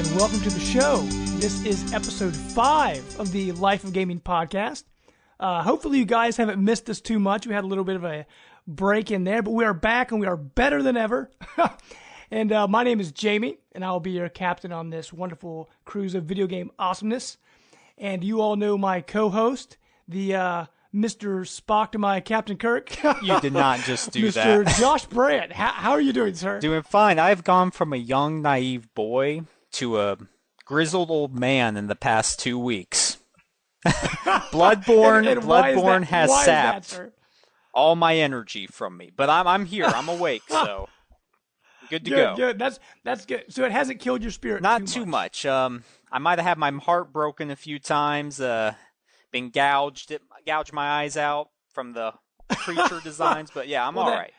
and welcome to the show. This is episode 5 of the Life of Gaming podcast. Hopefully you guys haven't missed us too much. We had a little bit of a break in there, but we are back and we are better than ever. And my name is Jamie, and I'll be your captain on this wonderful cruise of video game awesomeness. And you all know my co-host, the Mr. Spock to my Captain Kirk. You did not just do Mr. that. Josh Brandt. How are you doing, sir? Doing fine. I've gone from a young, naive boy to a grizzled old man in the past 2 weeks. Bloodborne has sapped all my energy from me. But I'm here. I'm awake, so good to go. Good. That's good. So it hasn't killed your spirit Not too much. I might have had my heart broken a few times, been gouged my eyes out from the creature designs, but yeah, I'm all right.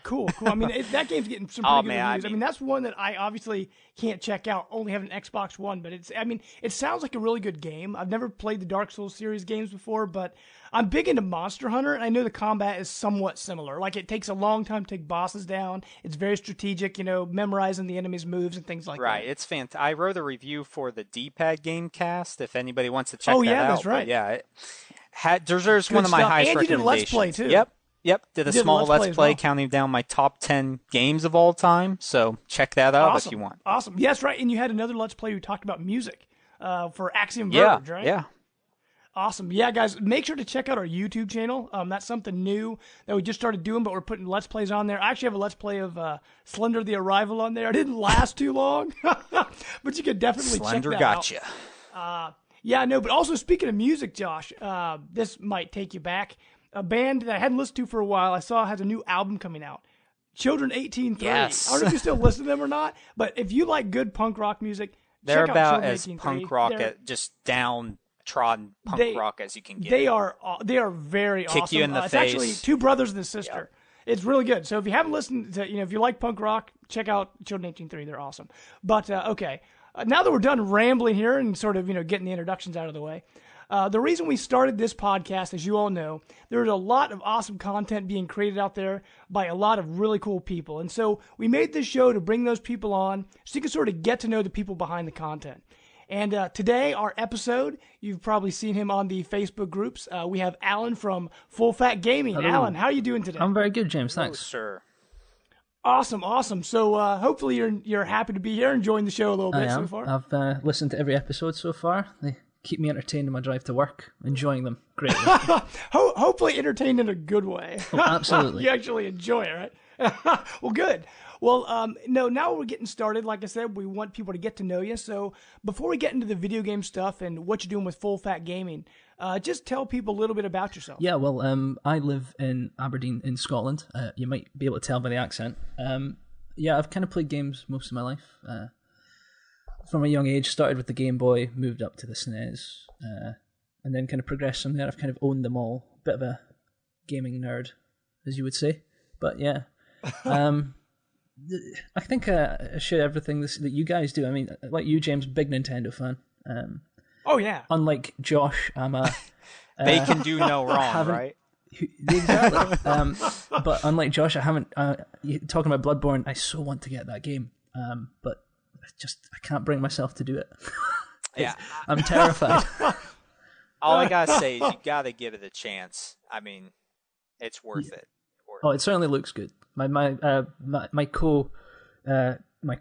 Cool. I mean, that game's getting some pretty good reviews. I mean, that's one that I obviously can't check out. Only have an Xbox One, but it sounds like a really good game. I've never played the Dark Souls series games before, but I'm big into Monster Hunter, and I know the combat is somewhat similar. Like, it takes a long time to take bosses down. It's very strategic, memorizing the enemy's moves and things like that. Right. It's fantastic. I wrote a review for the D-Pad Gamecast, if anybody wants to check that out. Oh, yeah, that's right. But yeah, there's one of my highest recommendations. And you did a Let's Play, too. Yep, did a small Let's Play counting down my top 10 games of all time, so check that out if you want. Awesome. Yes, right, and you had another Let's Play who talked about music for Axiom Verge, right? Yeah. Awesome. Yeah, guys, make sure to check out our YouTube channel. That's something new that we just started doing, but we're putting Let's Plays on there. I actually have a Let's Play of Slender the Arrival on there. It didn't last too long, but you could definitely Slender check that out. gotcha. Yeah, no, but also speaking of music, Josh, this might take you back. A band that I hadn't listened to for a while, I saw has a new album coming out. Children 18-3. Yes. I don't know if you still listen to them or not, but if you like good punk rock music, they're check out about Children as 18-3. punk rock, just downtrodden punk rock as you can get. They are very awesome. Kick you in the it's face. actually two brothers and a sister. Yep. It's really good. So if you haven't listened to, if you like punk rock, check out Children 18-3. They're awesome. But, okay. Now that we're done rambling here and sort of, getting the introductions out of the way, the reason we started this podcast, as you all know, there's a lot of awesome content being created out there by a lot of really cool people. And so we made this show to bring those people on so you can sort of get to know the people behind the content. And today, our episode, you've probably seen him on the Facebook groups. We have Allan from Full Fat Gaming. Hello. Allan, how are you doing today? I'm very good, James. Thanks. Oh, sir. Awesome. So hopefully you're happy to be here, enjoying the show a little bit so far. I've listened to every episode so far. They keep me entertained in my drive to work, enjoying them greatly. Hopefully entertained in a good way. Oh, absolutely. You actually enjoy it, right? Well, good. Well, now we're getting started. Like I said, we want people to get to know you. So before we get into the video game stuff and what you're doing with Full Fat Gaming, just tell people a little bit about yourself. Yeah, well, I live in Aberdeen in Scotland. You might be able to tell by the accent. I've kind of played games most of my life. From a young age, started with the Game Boy, moved up to the SNES, and then kind of progressed from there. I've kind of owned them all. Bit of a gaming nerd, as you would say. But yeah, I think I share everything that you guys do. I mean, like you, James, big Nintendo fan. Oh yeah. Unlike Josh, I'm a. They can do no wrong, right? Exactly. But unlike Josh, I haven't. Talking about Bloodborne, I so want to get that game, but I can't bring myself to do it. Yeah, I'm terrified. All I gotta say is you gotta give it a chance. I mean, it's worth it. Oh, it certainly looks good. My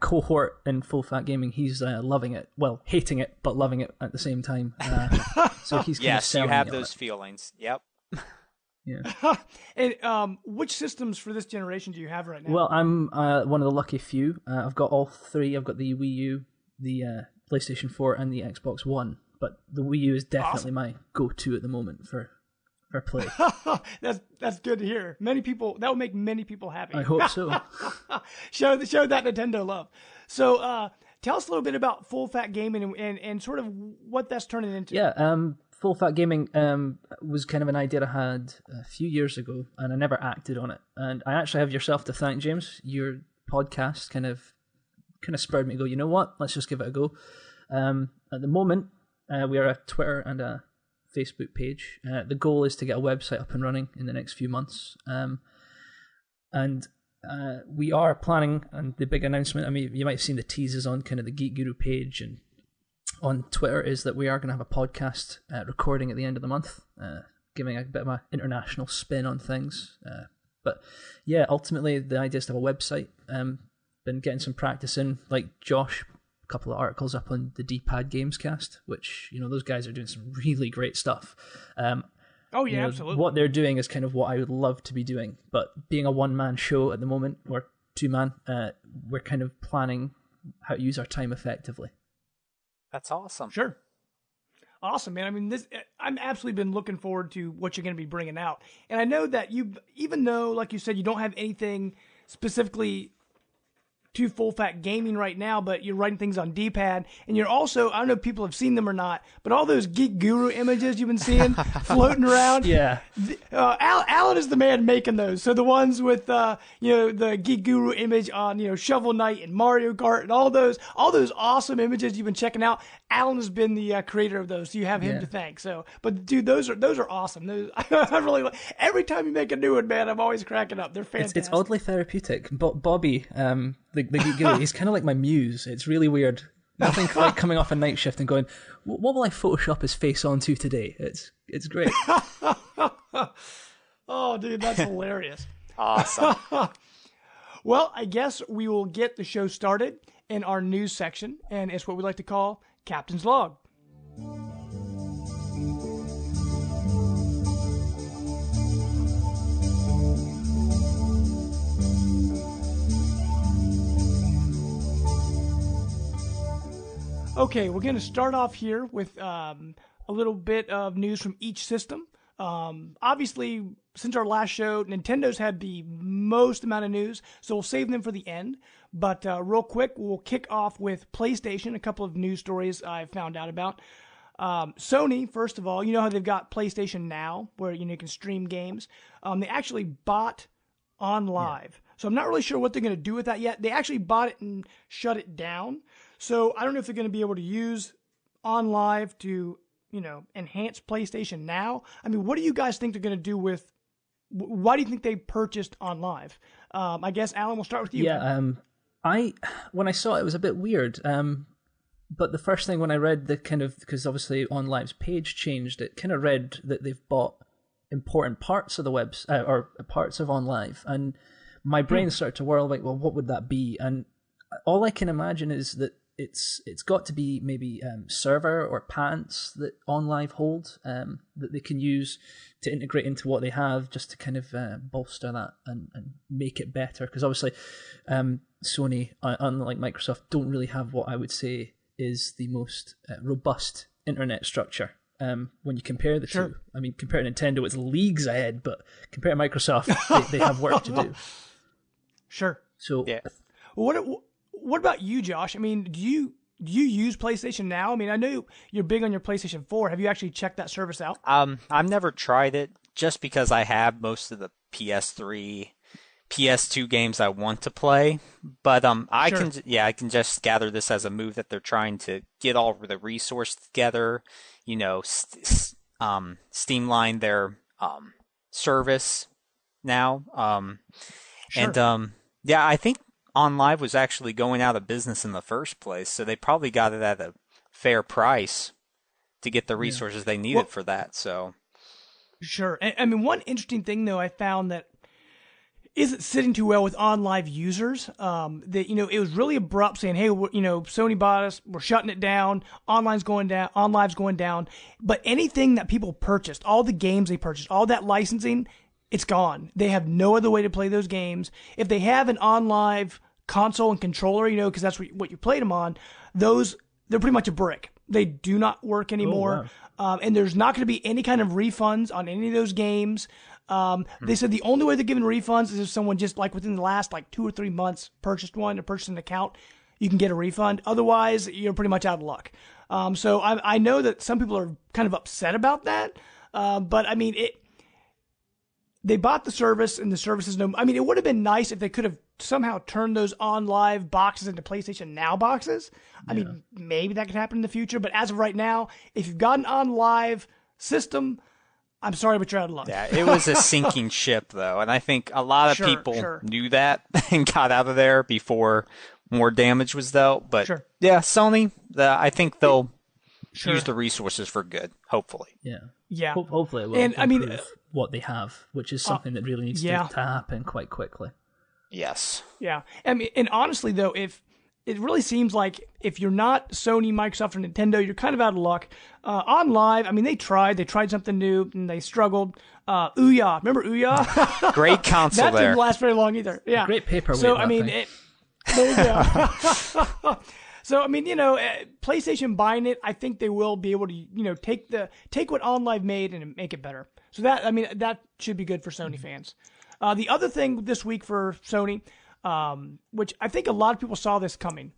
cohort in Full Fat Gaming, he's loving it. Well, hating it, but loving it at the same time. So he's kind of selling you have it those feelings. Yep. Yeah. And which systems for this generation do you have right now? Well, I'm one of the lucky few. I've got all three. I've got the Wii U, the PlayStation 4, and the Xbox One. But the Wii U is definitely my go-to at the moment for play. That's good to hear. That will make many people happy. I hope so. Show that Nintendo love. So tell us a little bit about Full Fat Gaming and sort of what that's turning into. Yeah, Full Fat Gaming was kind of an idea I had a few years ago, and I never acted on it. And I actually have yourself to thank, James. Your podcast kind of spurred me to go, you know what, let's just give it a go. At the moment, we are a Twitter and a Facebook page. The goal is to get a website up and running in the next few months. And we are planning, and the big announcement, I mean, you might have seen the teasers on kind of the Geek Guru page and on Twitter, is that we are going to have a podcast recording at the end of the month, giving a bit of an international spin on things. But yeah, ultimately the idea is to have a website. Been getting some practice in, like Josh, a couple of articles up on the D-Pad Gamescast, which, those guys are doing some really great stuff. Oh yeah, absolutely. What they're doing is kind of what I would love to be doing, but being a one-man show at the moment, or two-man, we're kind of planning how to use our time effectively. That's awesome. Sure. Awesome, man. I mean, I've absolutely been looking forward to what you're going to be bringing out. And I know that even though, like you said, you don't have anything specifically to full fat gaming right now, but you're writing things on D-pad, and you're also, I don't know if people have seen them or not, but all those Geek Guru images you've been seeing floating around. Yeah. Allan is the man making those. So the ones with the Geek Guru image on Shovel Knight and Mario Kart and all those awesome images you've been checking out. Allan has been the creator of those, so you have him to thank. So, but dude, those are awesome. Those I really like. Every time you make a new one, man, I'm always cracking up. They're fantastic. It's oddly therapeutic. Bobby, the Geek Guru, he's kind of like my muse. It's really weird. Nothing like coming off a night shift and going, what will I Photoshop his face onto today? It's great. Oh, dude, that's hilarious. Awesome. Well, I guess we will get the show started in our news section, and it's what we like to call Captain's Log. Okay, we're going to start off here with a little bit of news from each system. Obviously, since our last show, Nintendo's had the most amount of news, so we'll save them for the end. But real quick, we'll kick off with PlayStation, a couple of news stories I found out about. Sony, first of all, you know how they've got PlayStation Now, where you can stream games. They actually bought OnLive. Yeah. So I'm not really sure what they're going to do with that yet. They actually bought it and shut it down. So I don't know if they're going to be able to use OnLive to, enhance PlayStation Now. I mean, what do you guys think they're going to do with? Why do you think they purchased OnLive? I guess Allan, we'll start with you. Yeah, when I saw it, it was a bit weird. But the first thing when I read because obviously OnLive's page changed, it kind of read that they've bought important parts of the or parts of OnLive, and my brain started to whirl like, well, what would that be? And all I can imagine is that it's got to be maybe server or patents that OnLive hold that they can use to integrate into what they have, just to kind of bolster that and make it better. Because obviously Sony, unlike Microsoft, don't really have what I would say is the most robust internet structure. When you compare the two, I mean, compare Nintendo, it's leagues ahead, but compare Microsoft, they have work to do. Sure. So, yeah. What about you, Josh? I mean, do you use PlayStation Now? I mean, I know you're big on your PlayStation 4. Have you actually checked that service out? I've never tried it, just because I have most of the PS3, PS2 games I want to play. But I can just gather this as a move that they're trying to get all the resources together, streamline their service now. And I think OnLive was actually going out of business in the first place, so they probably got it at a fair price to get the resources they needed for that. So, sure. I mean, one interesting thing though I found that isn't sitting too well with OnLive users. That it was really abrupt, saying, "Hey, Sony bought us. We're shutting it down. OnLive's going down." But anything that people purchased, all the games they purchased, all that licensing, it's gone. They have no other way to play those games. If they have an OnLive console and controller, because that's what you played them on, they're pretty much a brick. They do not work anymore. Oh, wow. And there's not going to be any kind of refunds on any of those games. They said the only way they're giving refunds is if someone just within the last 2 or 3 months purchased an account, you can get a refund. Otherwise, you're pretty much out of luck. So I know that some people are kind of upset about that. But I mean, they bought the service, and the service is no. I mean, it would have been nice if they could have somehow turned those OnLive boxes into PlayStation Now boxes. I mean, maybe that could happen in the future. But as of right now, if you've got an OnLive system, I'm sorry, but you're out of luck. Yeah, it was a sinking ship, though, and I think a lot of people knew that and got out of there before more damage was dealt. But yeah, Sony, I think they'll use the resources for good, hopefully. Yeah. Hopefully it will improve what they have, which is something that really needs to happen quite quickly. Yes. Yeah. I mean, and honestly, though, if it really seems like if you're not Sony, Microsoft, or Nintendo, you're kind of out of luck. OnLive, I mean, they tried something new, and they struggled. Ouya, remember Ouya? Great console that didn't last very long either. Yeah. Great paperweight. So, I mean, there you go. So, I mean, PlayStation buying it, I think they will be able to, take what OnLive made and make it better. So that should be good for Sony fans. The other thing this week for Sony, which I think a lot of people saw this coming,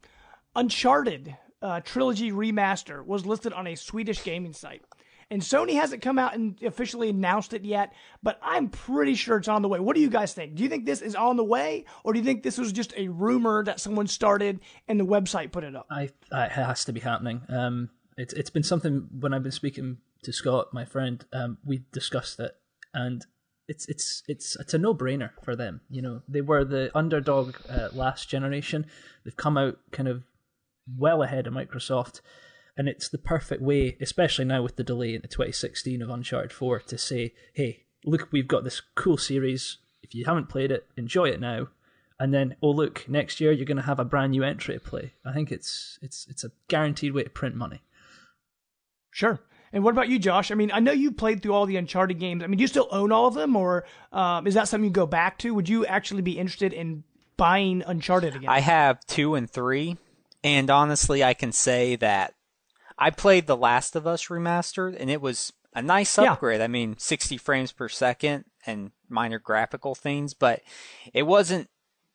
Uncharted Trilogy Remaster was listed on a Swedish gaming site. And Sony hasn't come out and officially announced it yet, but I'm pretty sure it's on the way. What do you guys think? Do you think this is on the way, or do you think this was just a rumor that someone started and the website put it up? It has to be happening. It's been something when I've been speaking to Scott, my friend. We've discussed it, and it's a no-brainer for them. They were the underdog last generation. They've come out kind of well ahead of Microsoft. And it's the perfect way, especially now with the delay into 2016 of Uncharted 4, to say, hey, look, we've got this cool series. If you haven't played it, enjoy it now. And then, oh, look, next year you're going to have a brand new entry to play. I think it's a guaranteed way to print money. Sure. And what about you, Josh? I mean, I know you played through all the Uncharted games. I mean, do you still own all of them, or is that something you go back to? Would you actually be interested in buying Uncharted again? I have 2 and 3, and honestly, I can say that I played The Last of Us Remastered, and it was a nice upgrade. I mean, 60 frames per second and minor graphical things, but it wasn't...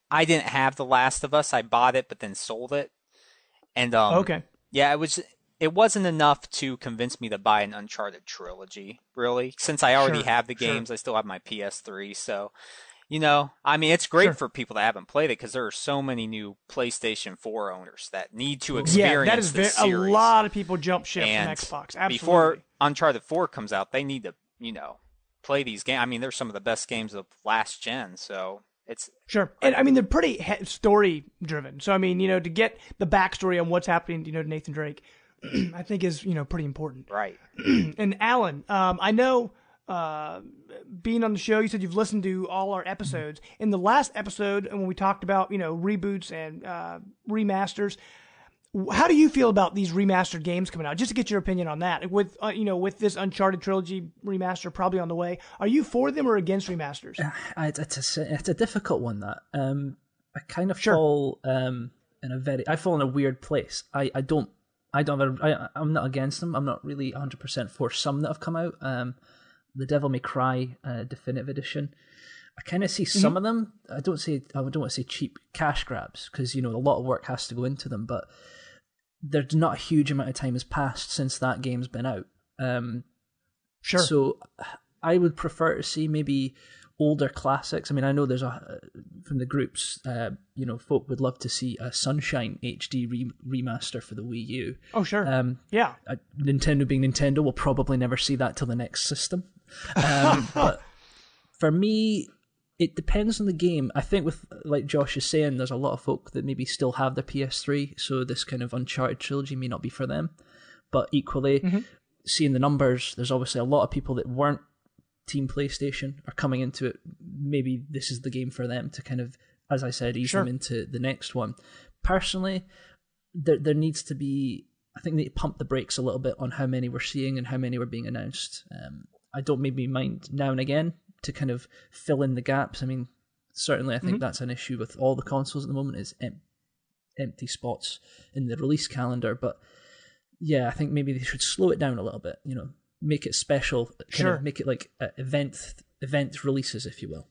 I didn't have The Last of Us. I bought it, but then sold it. And yeah, it wasn't enough to convince me to buy an Uncharted trilogy, really. Since I already have the games, I still have my PS3, so... I mean, it's great for people that haven't played it because there are so many new PlayStation 4 owners that need to experience this series. A lot of people jump ship from Xbox. Absolutely. Before Uncharted 4 comes out, they need to, play these games. I mean, they're some of the best games of last gen, so it's... Sure. And, I mean, they're pretty story-driven. So, I mean, to get the backstory on what's happening, to Nathan Drake, I think is, pretty important. Right. And Allan, I know... being on the show, you said you've listened to all our episodes. In the last episode, when we talked about reboots and remasters, how do you feel about these remastered games coming out? Just to get your opinion on that, with with this Uncharted trilogy remaster probably on the way, are you for them or against remasters? It's a difficult one. That I kind of fall I fall in a weird place. I'm not against them. I'm not really 100% for some that have come out. The Devil May Cry Definitive Edition. I kind of see some of them. I don't want to say cheap cash grabs because a lot of work has to go into them, but there's not a huge amount of time has passed since that game's been out. Sure. So I would prefer to see maybe older classics. I mean, I know there's from the groups, folk would love to see a Sunshine HD remaster for the Wii U. Oh, sure. Nintendo being Nintendo, will probably never see that till the next system. But for me, it depends on the game. I think with, like Josh is saying, there's a lot of folk that maybe still have their PS3, so this kind of Uncharted trilogy may not be for them. But equally, seeing the numbers, there's obviously a lot of people that weren't Team PlayStation are coming into it. Maybe this is the game for them to kind of, as I said, ease them into the next one. Personally, there needs to be, I think they need to pump the brakes a little bit on how many we're seeing and how many were being announced. I don't maybe mind now and again to kind of fill in the gaps. I mean, certainly I think that's an issue with all the consoles at the moment is empty spots in the release calendar. But yeah, I think maybe they should slow it down a little bit, make it special, make it like event releases, if you will.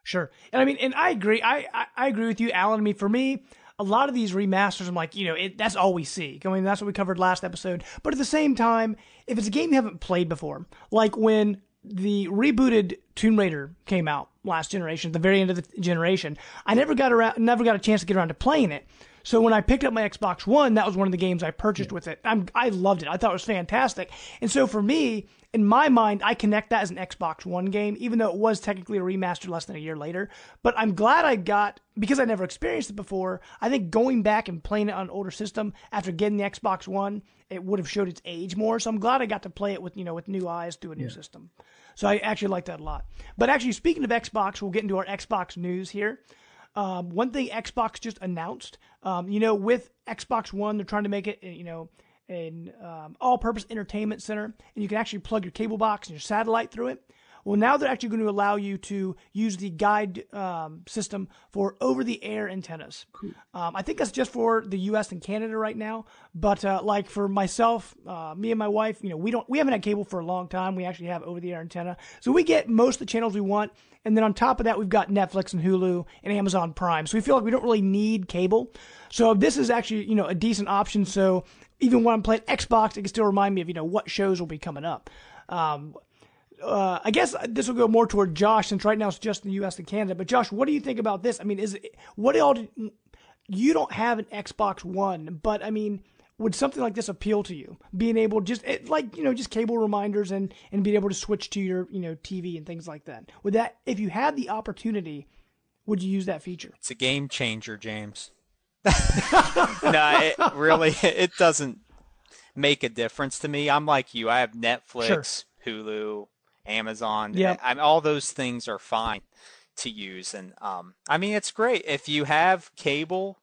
Sure. And I mean, and I agree. I agree with you, Allan. I mean, for me, a lot of these remasters, I'm like, that's all we see. I mean, that's what we covered last episode. But at the same time, if it's a game you haven't played before, like when the rebooted Tomb Raider came out last generation, at the very end of the generation, I never got a chance to get around to playing it. So when I picked up my Xbox One, that was one of the games I purchased with it. I loved it. I thought it was fantastic. And so for me, in my mind, I connect that as an Xbox One game, even though it was technically a remaster less than a year later. But I'm glad I got, because I never experienced it before, I think going back and playing it on an older system after getting the Xbox One, it would have showed its age more. So I'm glad I got to play it with, with new eyes through a new system. So I actually like that a lot. But actually, speaking of Xbox, we'll get into our Xbox news here. One thing Xbox just announced, with Xbox One, they're trying to make it, an all-purpose entertainment center, and you can actually plug your cable box and your satellite through it. Well, now they're actually going to allow you to use the guide system for over-the-air antennas. Cool. I think that's just for the U.S. and Canada right now. But like for myself, me and my wife, we haven't had cable for a long time. We actually have over-the-air antenna, so we get most of the channels we want. And then on top of that, we've got Netflix and Hulu and Amazon Prime. So we feel like we don't really need cable. So this is actually a decent option. So even when I'm playing Xbox, it can still remind me of what shows will be coming up. I guess this will go more toward Josh, since right now it's just in the U.S. and Canada. But Josh, what do you think about this? I mean, you don't have an Xbox One, but I mean, would something like this appeal to you? Being able just cable reminders and being able to switch to your TV and things like that. Would that, if you had the opportunity, would you use that feature? It's a game changer, James. No, it doesn't make a difference to me. I'm like you. I have Netflix, Hulu, Amazon. Yep. All those things are fine to use. And I mean, it's great if you have cable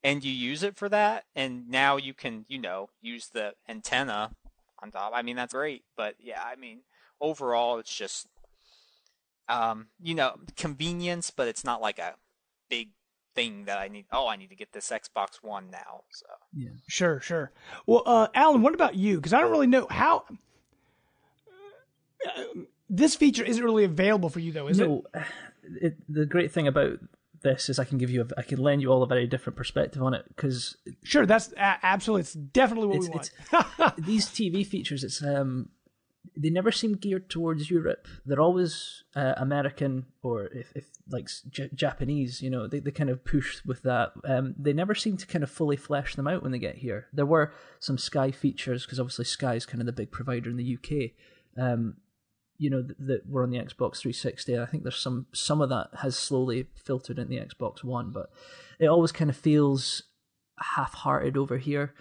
and you use it for that, and now you can, use the antenna on top. I mean, that's great. But yeah, I mean, overall, it's just, convenience, but it's not like a big thing that I need. Oh, I need to get this Xbox One now. So yeah, sure. Well, Allan, what about you? Because I don't really know how this feature isn't really available for you, though, is it? No, the great thing about this is I can lend you all a very different perspective on it, because sure, that's absolutely, it's definitely what we want. These TV features, they never seem geared towards Europe. They're always American, or if like Japanese, they kind of push with that. They never seem to kind of fully flesh them out when they get here. There were some Sky features, because obviously Sky is kind of the big provider in the UK. That were on the Xbox 360. I think there's some of that has slowly filtered in the Xbox One, but it always kind of feels half-hearted over here.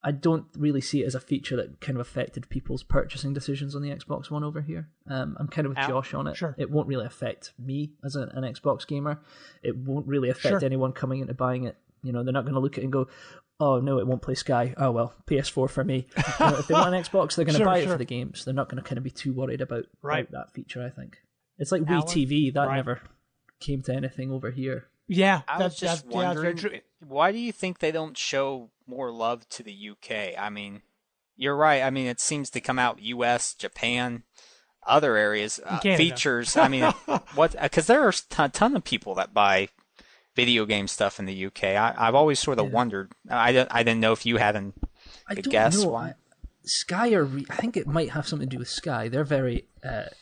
I don't really see it as a feature that kind of affected people's purchasing decisions on the Xbox One over here. I'm kind of with Josh on it. Sure. It won't really affect me as an Xbox gamer. It won't really affect anyone coming into buying it. They're not going to look at it and go, oh, no, it won't play Sky. Oh, well, PS4 for me. If they want an Xbox, they're going to buy it for the games. They're not going to kind of be too worried about that feature, I think. It's like Wii TV. That never came to anything over here. Yeah, that's wondering, very true. Why do you think they don't show more love to the UK? I mean, you're right. I mean, it seems to come out US, Japan, other areas, features. I mean, because there are a ton of people that buy video game stuff in the UK. I've always sort of wondered. I didn't know if you had a guess. Sky I think it might have something to do with Sky. They're very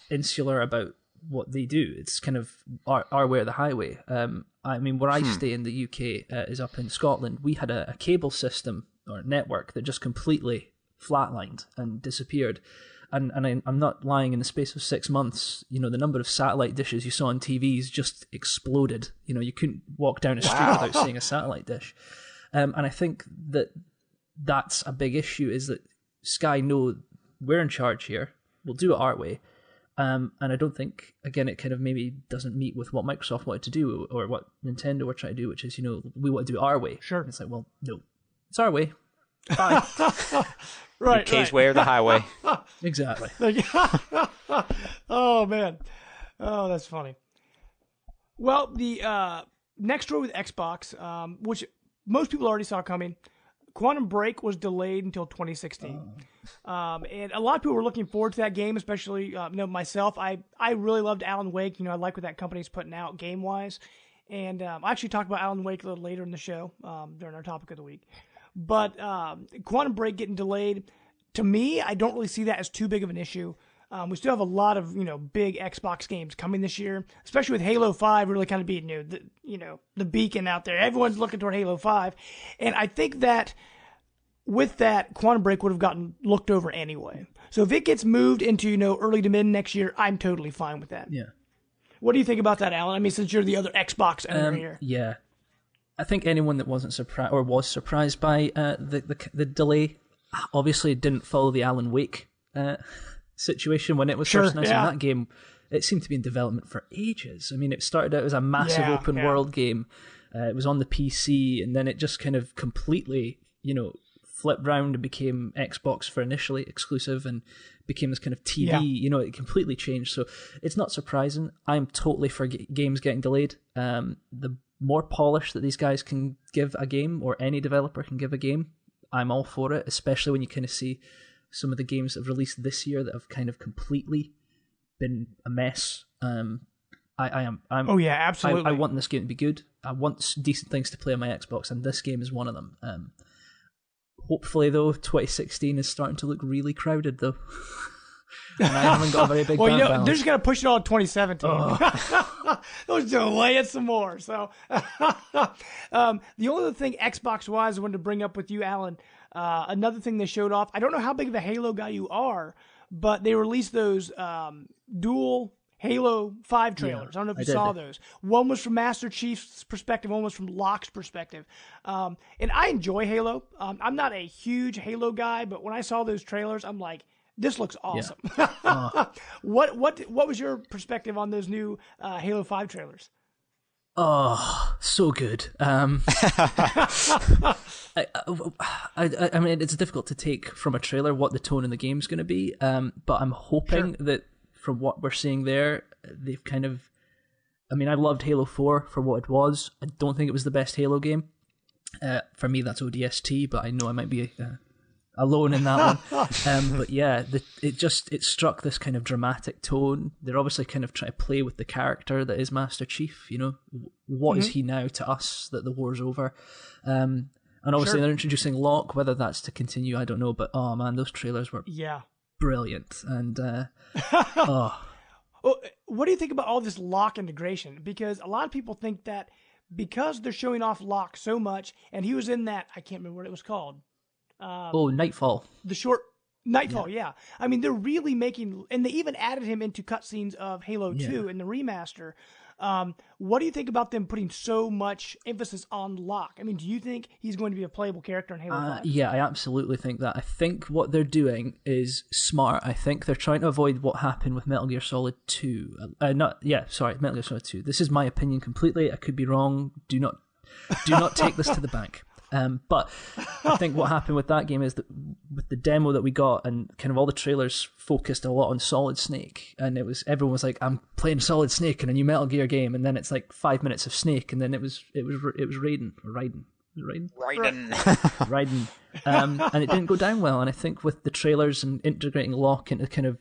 insular about what they do. It's kind of our way or the highway. I mean, where I stay in the UK is up in Scotland. We had a cable system or network that just completely flatlined and disappeared. And I'm not lying, in the space of 6 months, the number of satellite dishes you saw on TVs just exploded. You couldn't walk down a street without seeing a satellite dish. And I think that's a big issue, is that Sky know we're in charge here. We'll do it our way. And I don't think, again, it kind of maybe doesn't meet with what Microsoft wanted to do, or what Nintendo were trying to do, which is, we want to do it our way. Sure. And it's like, well, no, it's our way. Bye. Right. UK's way or the highway. Exactly. Oh, man. Oh, that's funny. Well, the next story with Xbox, which most people already saw coming, Quantum Break was delayed until 2016. And a lot of people were looking forward to that game, especially myself. I really loved Alan Wake. I like what that company's putting out game-wise. And I actually talked about Alan Wake a little later in the show during our topic of the week. But Quantum Break getting delayed, to me, I don't really see that as too big of an issue. We still have a lot of big Xbox games coming this year, especially with Halo 5 really kind of being the beacon out there. Everyone's looking toward Halo 5, and I think that with that, Quantum Break would have gotten looked over anyway. So if it gets moved into early to mid next year, I'm totally fine with that. Yeah. What do you think about that, Alan? I mean, since you're the other Xbox owner here. Yeah. I think anyone that wasn't surprised or was surprised by the delay obviously didn't follow the Alan Wake situation when it was first announced. That game, it seemed to be in development for ages. I mean, it started out as a massive open world game. It was on the PC, and then it just kind of completely, flipped round and became Xbox for initially exclusive and became this kind of TV. It completely changed. So it's not surprising. I'm totally for games getting delayed. The more polish that these guys can give a game, or any developer can give a game, I'm all for it, especially when you kind of see some of the games that have released this year that have kind of completely been a mess. Absolutely. I want this game to be good. I want decent things to play on my Xbox, and this game is one of them. Hopefully, though, 2016 is starting to look really crowded, though. And I haven't got a very big bank balance. They're just going to push it all to 2017. They'll delay it some more. So, the only other thing Xbox-wise I wanted to bring up with you, Alan, another thing they showed off, I don't know how big of a Halo guy you are, but they released those dual Halo 5 trailers. I don't know if you saw those. One was from Master Chief's perspective, one was from Locke's perspective. And I enjoy Halo. I'm not a huge Halo guy, but when I saw those trailers, I'm like, this looks awesome. Yeah. What was your perspective on those new Halo 5 trailers? Oh, so good. I mean, it's difficult to take from a trailer what the tone in the game's going to be, but I'm hoping that from what we're seeing there, they've kind of... I mean, I loved Halo 4 for what it was. I don't think it was the best Halo game. For me, that's ODST, but I know I might be alone in that one. But yeah, it struck this kind of dramatic tone. They're obviously kind of trying to play with the character that is Master Chief. What is he now to us that the war's over? And obviously they're introducing Locke. Whether that's to continue, I don't know. But oh man, those trailers were brilliant. And Well, what do you think about all this Locke integration? Because a lot of people think that because they're showing off Locke so much, and he was in that, I can't remember what it was called. Nightfall. The short Nightfall, yeah. I mean, they're really making, and they even added him into cutscenes of Halo 2 in the remaster. What do you think about them putting so much emphasis on Locke? I mean, do you think he's going to be a playable character in Halo 5? Yeah, I absolutely think that. I think what they're doing is smart. I think they're trying to avoid what happened with Metal Gear Solid 2. Metal Gear Solid 2. This is my opinion completely. I could be wrong. Do not take this to the bank. But I think what happened with that game is that with the demo that we got and kind of all the trailers focused a lot on Solid Snake, and everyone was like, "I'm playing Solid Snake in a new Metal Gear game," and then it's like 5 minutes of Snake, and then it was Raiden. And it didn't go down well. And I think with the trailers and integrating Locke into kind of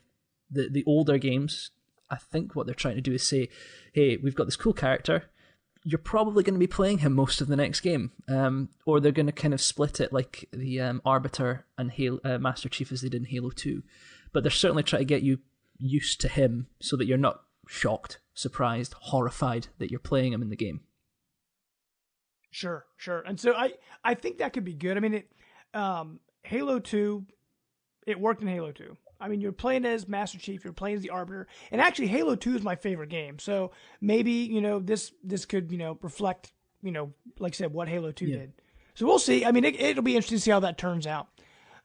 the older games, I think what they're trying to do is say, "Hey, we've got this cool character. You're probably going to be playing him most of the next game," or they're going to kind of split it like the Arbiter and Master Chief as they did in Halo 2. But they're certainly trying to get you used to him so that you're not shocked, surprised, horrified that you're playing him in the game. Sure. And so I think that could be good. I mean, Halo 2, it worked in Halo 2. I mean, you're playing as Master Chief, you're playing as the Arbiter, and actually Halo 2 is my favorite game. So maybe, this could, reflect, like I said, what Halo 2 did. So we'll see. I mean, it'll be interesting to see how that turns out.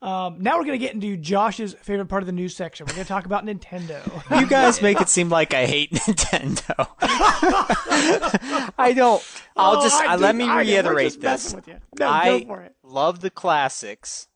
Now we're going to get into Josh's favorite part of the news section. We're going to talk about Nintendo. You guys make it seem like I hate Nintendo. I don't. Let me reiterate this. Go for it. Love the classics.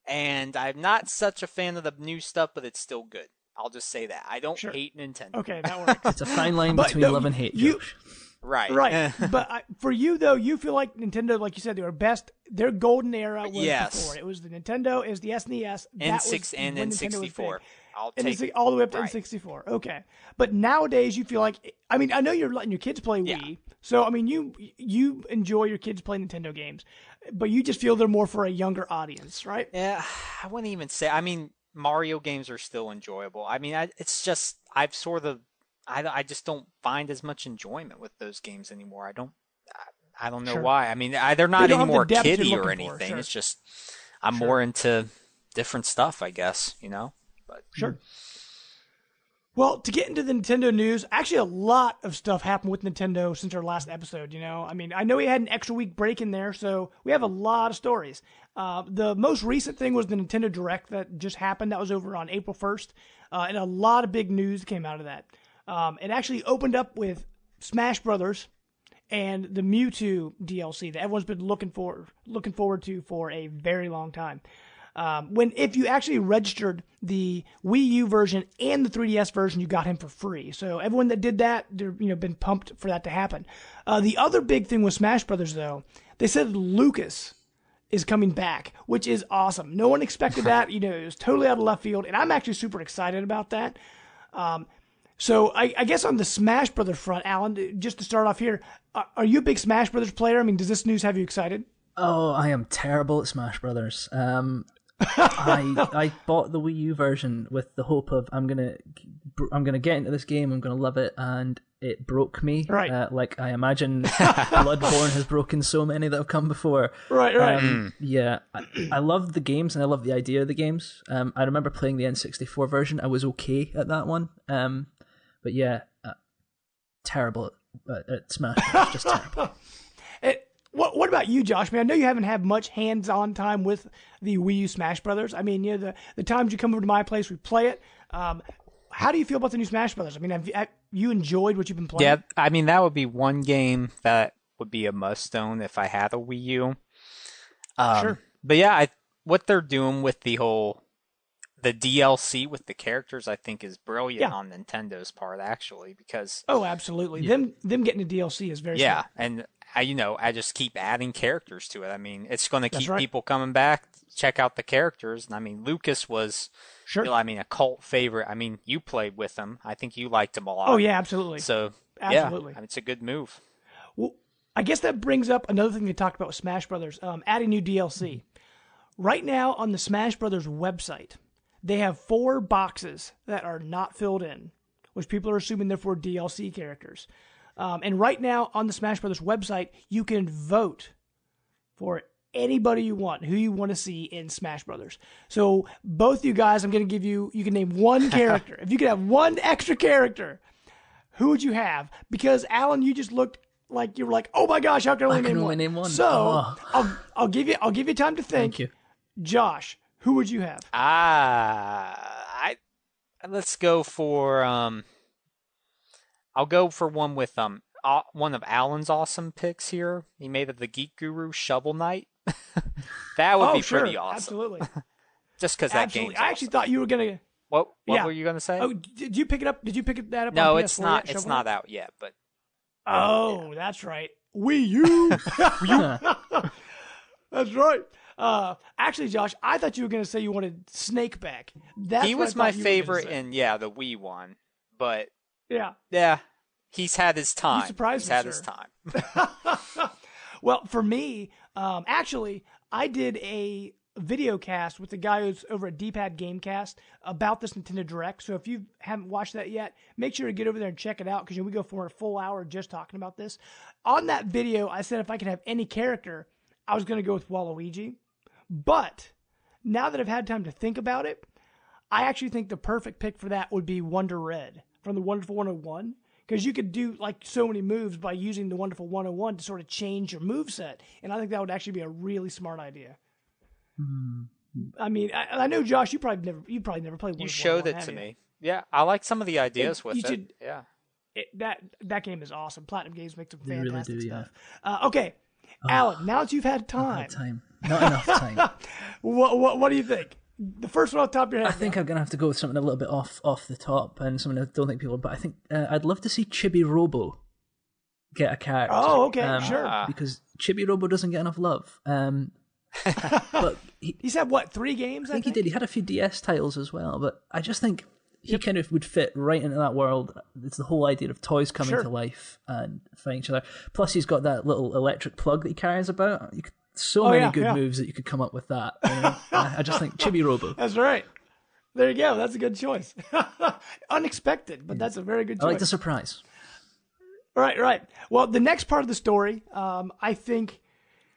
And I'm not such a fan of the new stuff, but it's still good. I'll just say that. I don't hate Nintendo. Okay, that works. It's a fine line between love and hate, Josh. Right. But for you, though, you feel like Nintendo, like you said, they were best. Their golden era was before. It was the Nintendo, it was the SNES. And N64. I'll take it. All the way up to N64. Okay. But nowadays, you feel like, I mean, I know you're letting your kids play Wii. So, I mean, you enjoy your kids playing Nintendo games, but you just feel they're more for a younger audience, right? Yeah, I wouldn't even say. I mean, Mario games are still enjoyable. I mean, it's just I've sort of I just don't find as much enjoyment with those games anymore. I don't know why. I mean, they're not any more kiddie or anything. Sure. It's just I'm more into different stuff, I guess, you know. But sure. Well, to get into the Nintendo news, actually a lot of stuff happened with Nintendo since our last episode, you know. I mean, I know we had an extra week break in there, so we have a lot of stories. The most recent thing was the Nintendo Direct that just happened. That was over on April 1st, and a lot of big news came out of that. It actually opened up with Smash Brothers and the Mewtwo DLC that everyone's been looking forward to for a very long time. If you actually registered the Wii U version and the 3DS version, you got him for free. So everyone that did that, they're been pumped for that to happen. The other big thing with Smash Brothers, though, they said Lucas is coming back, which is awesome. No one expected that. It was totally out of left field, and I'm actually super excited about that. So I guess on the Smash Brothers front, Alan, just to start off here, are you a big Smash Brothers player? I mean, does this news have you excited? Oh, I am terrible at Smash Brothers. I bought the Wii U version with the hope of I'm gonna get into this game, I'm gonna love it, and it broke me. Right. Like I imagine Bloodborne has broken so many that have come before. Right. Yeah, I love the games and I love the idea of the games. I remember playing the N64 version. I was okay at that one. But yeah, terrible at Smash Bros. Just terrible. What about you, Josh? I mean, I know you haven't had much hands-on time with the Wii U Smash Brothers. I mean, the times you come over to my place, we play it. How do you feel about the new Smash Brothers? I mean, have you enjoyed what you've been playing? Yeah, I mean, that would be one game that would be a must-own if I had a Wii U. Sure. But yeah, what they're doing with the DLC with the characters, I think, is brilliant on Nintendo's part, actually, because... Oh, absolutely. Them getting a DLC is very smart. And I just keep adding characters to it. I mean, it's going to keep people coming back, check out the characters. And I mean, Lucas was, a cult favorite. I mean, you played with him. I think you liked him a lot. Oh, yeah, absolutely. So, absolutely. I mean, it's a good move. Well, I guess that brings up another thing we talked about with Smash Brothers, adding new DLC. Right now on the Smash Brothers website, they have 4 boxes that are not filled in, which people are assuming they're for DLC characters. And right now on the Smash Brothers website, you can vote for anybody you want, who you want to see in Smash Brothers. So both you guys, I'm going to give you can name one character. If you could have one extra character, who would you have? Because Alan, you just looked like you were like, oh my gosh, how can I only name one? So I'll give you time to think. Thank you. Josh, who would you have? Let's go for I'll go for one with one of Alan's awesome picks here. He made of the Geek Guru Shovel Knight. That would be pretty awesome. Absolutely. Just because that game's awesome. I actually thought you were gonna. What were you gonna say? Oh, did you pick it up? Did you pick that up? No, on it's PS4 not. yet, It's not out yet. But that's right. Wii U. That's right. Actually, Josh, I thought you were going to say you wanted Snake back. He was my favorite in the Wii one, but yeah, he's had his time. You surprised me, his time. Well, for me, actually, I did a video cast with the guy who's over at D-Pad Gamecast about this Nintendo Direct. So if you haven't watched that yet, make sure to get over there and check it out, because we go for a full hour just talking about this. On that video, I said if I could have any character, I was going to go with Waluigi. But now that I've had time to think about it, I actually think the perfect pick for that would be Wonder Red from the Wonderful 101, because you could do like so many moves by using the Wonderful 101 to sort of change your moveset, and I think that would actually be a really smart idea. I mean, I know, Josh, you probably never played Wonderful 101. You showed it to me. Yeah, I like some of the ideas with it. That game is awesome. Platinum Games makes some fantastic stuff. Yeah. Okay, Alan, now that you've had time. Not enough time. What do you think? The first one off the top of your head. I think I'm going to have to go with something a little bit off the top, and something I don't think people... But I think I'd love to see Chibi Robo get a character. Oh, okay, sure. Because Chibi Robo doesn't get enough love. But he's had, 3 games, I think? He did. He had a few DS titles as well, but I just think he kind of would fit right into that world. It's the whole idea of toys coming to life and fighting each other. Plus, he's got that little electric plug that he carries about. Many good moves that you could come up with that. You know? I just think Chibi Robo. That's right. There you go. That's a good choice. Unexpected, but that's a very good choice. I like the surprise. Right. Well, the next part of the story, I think,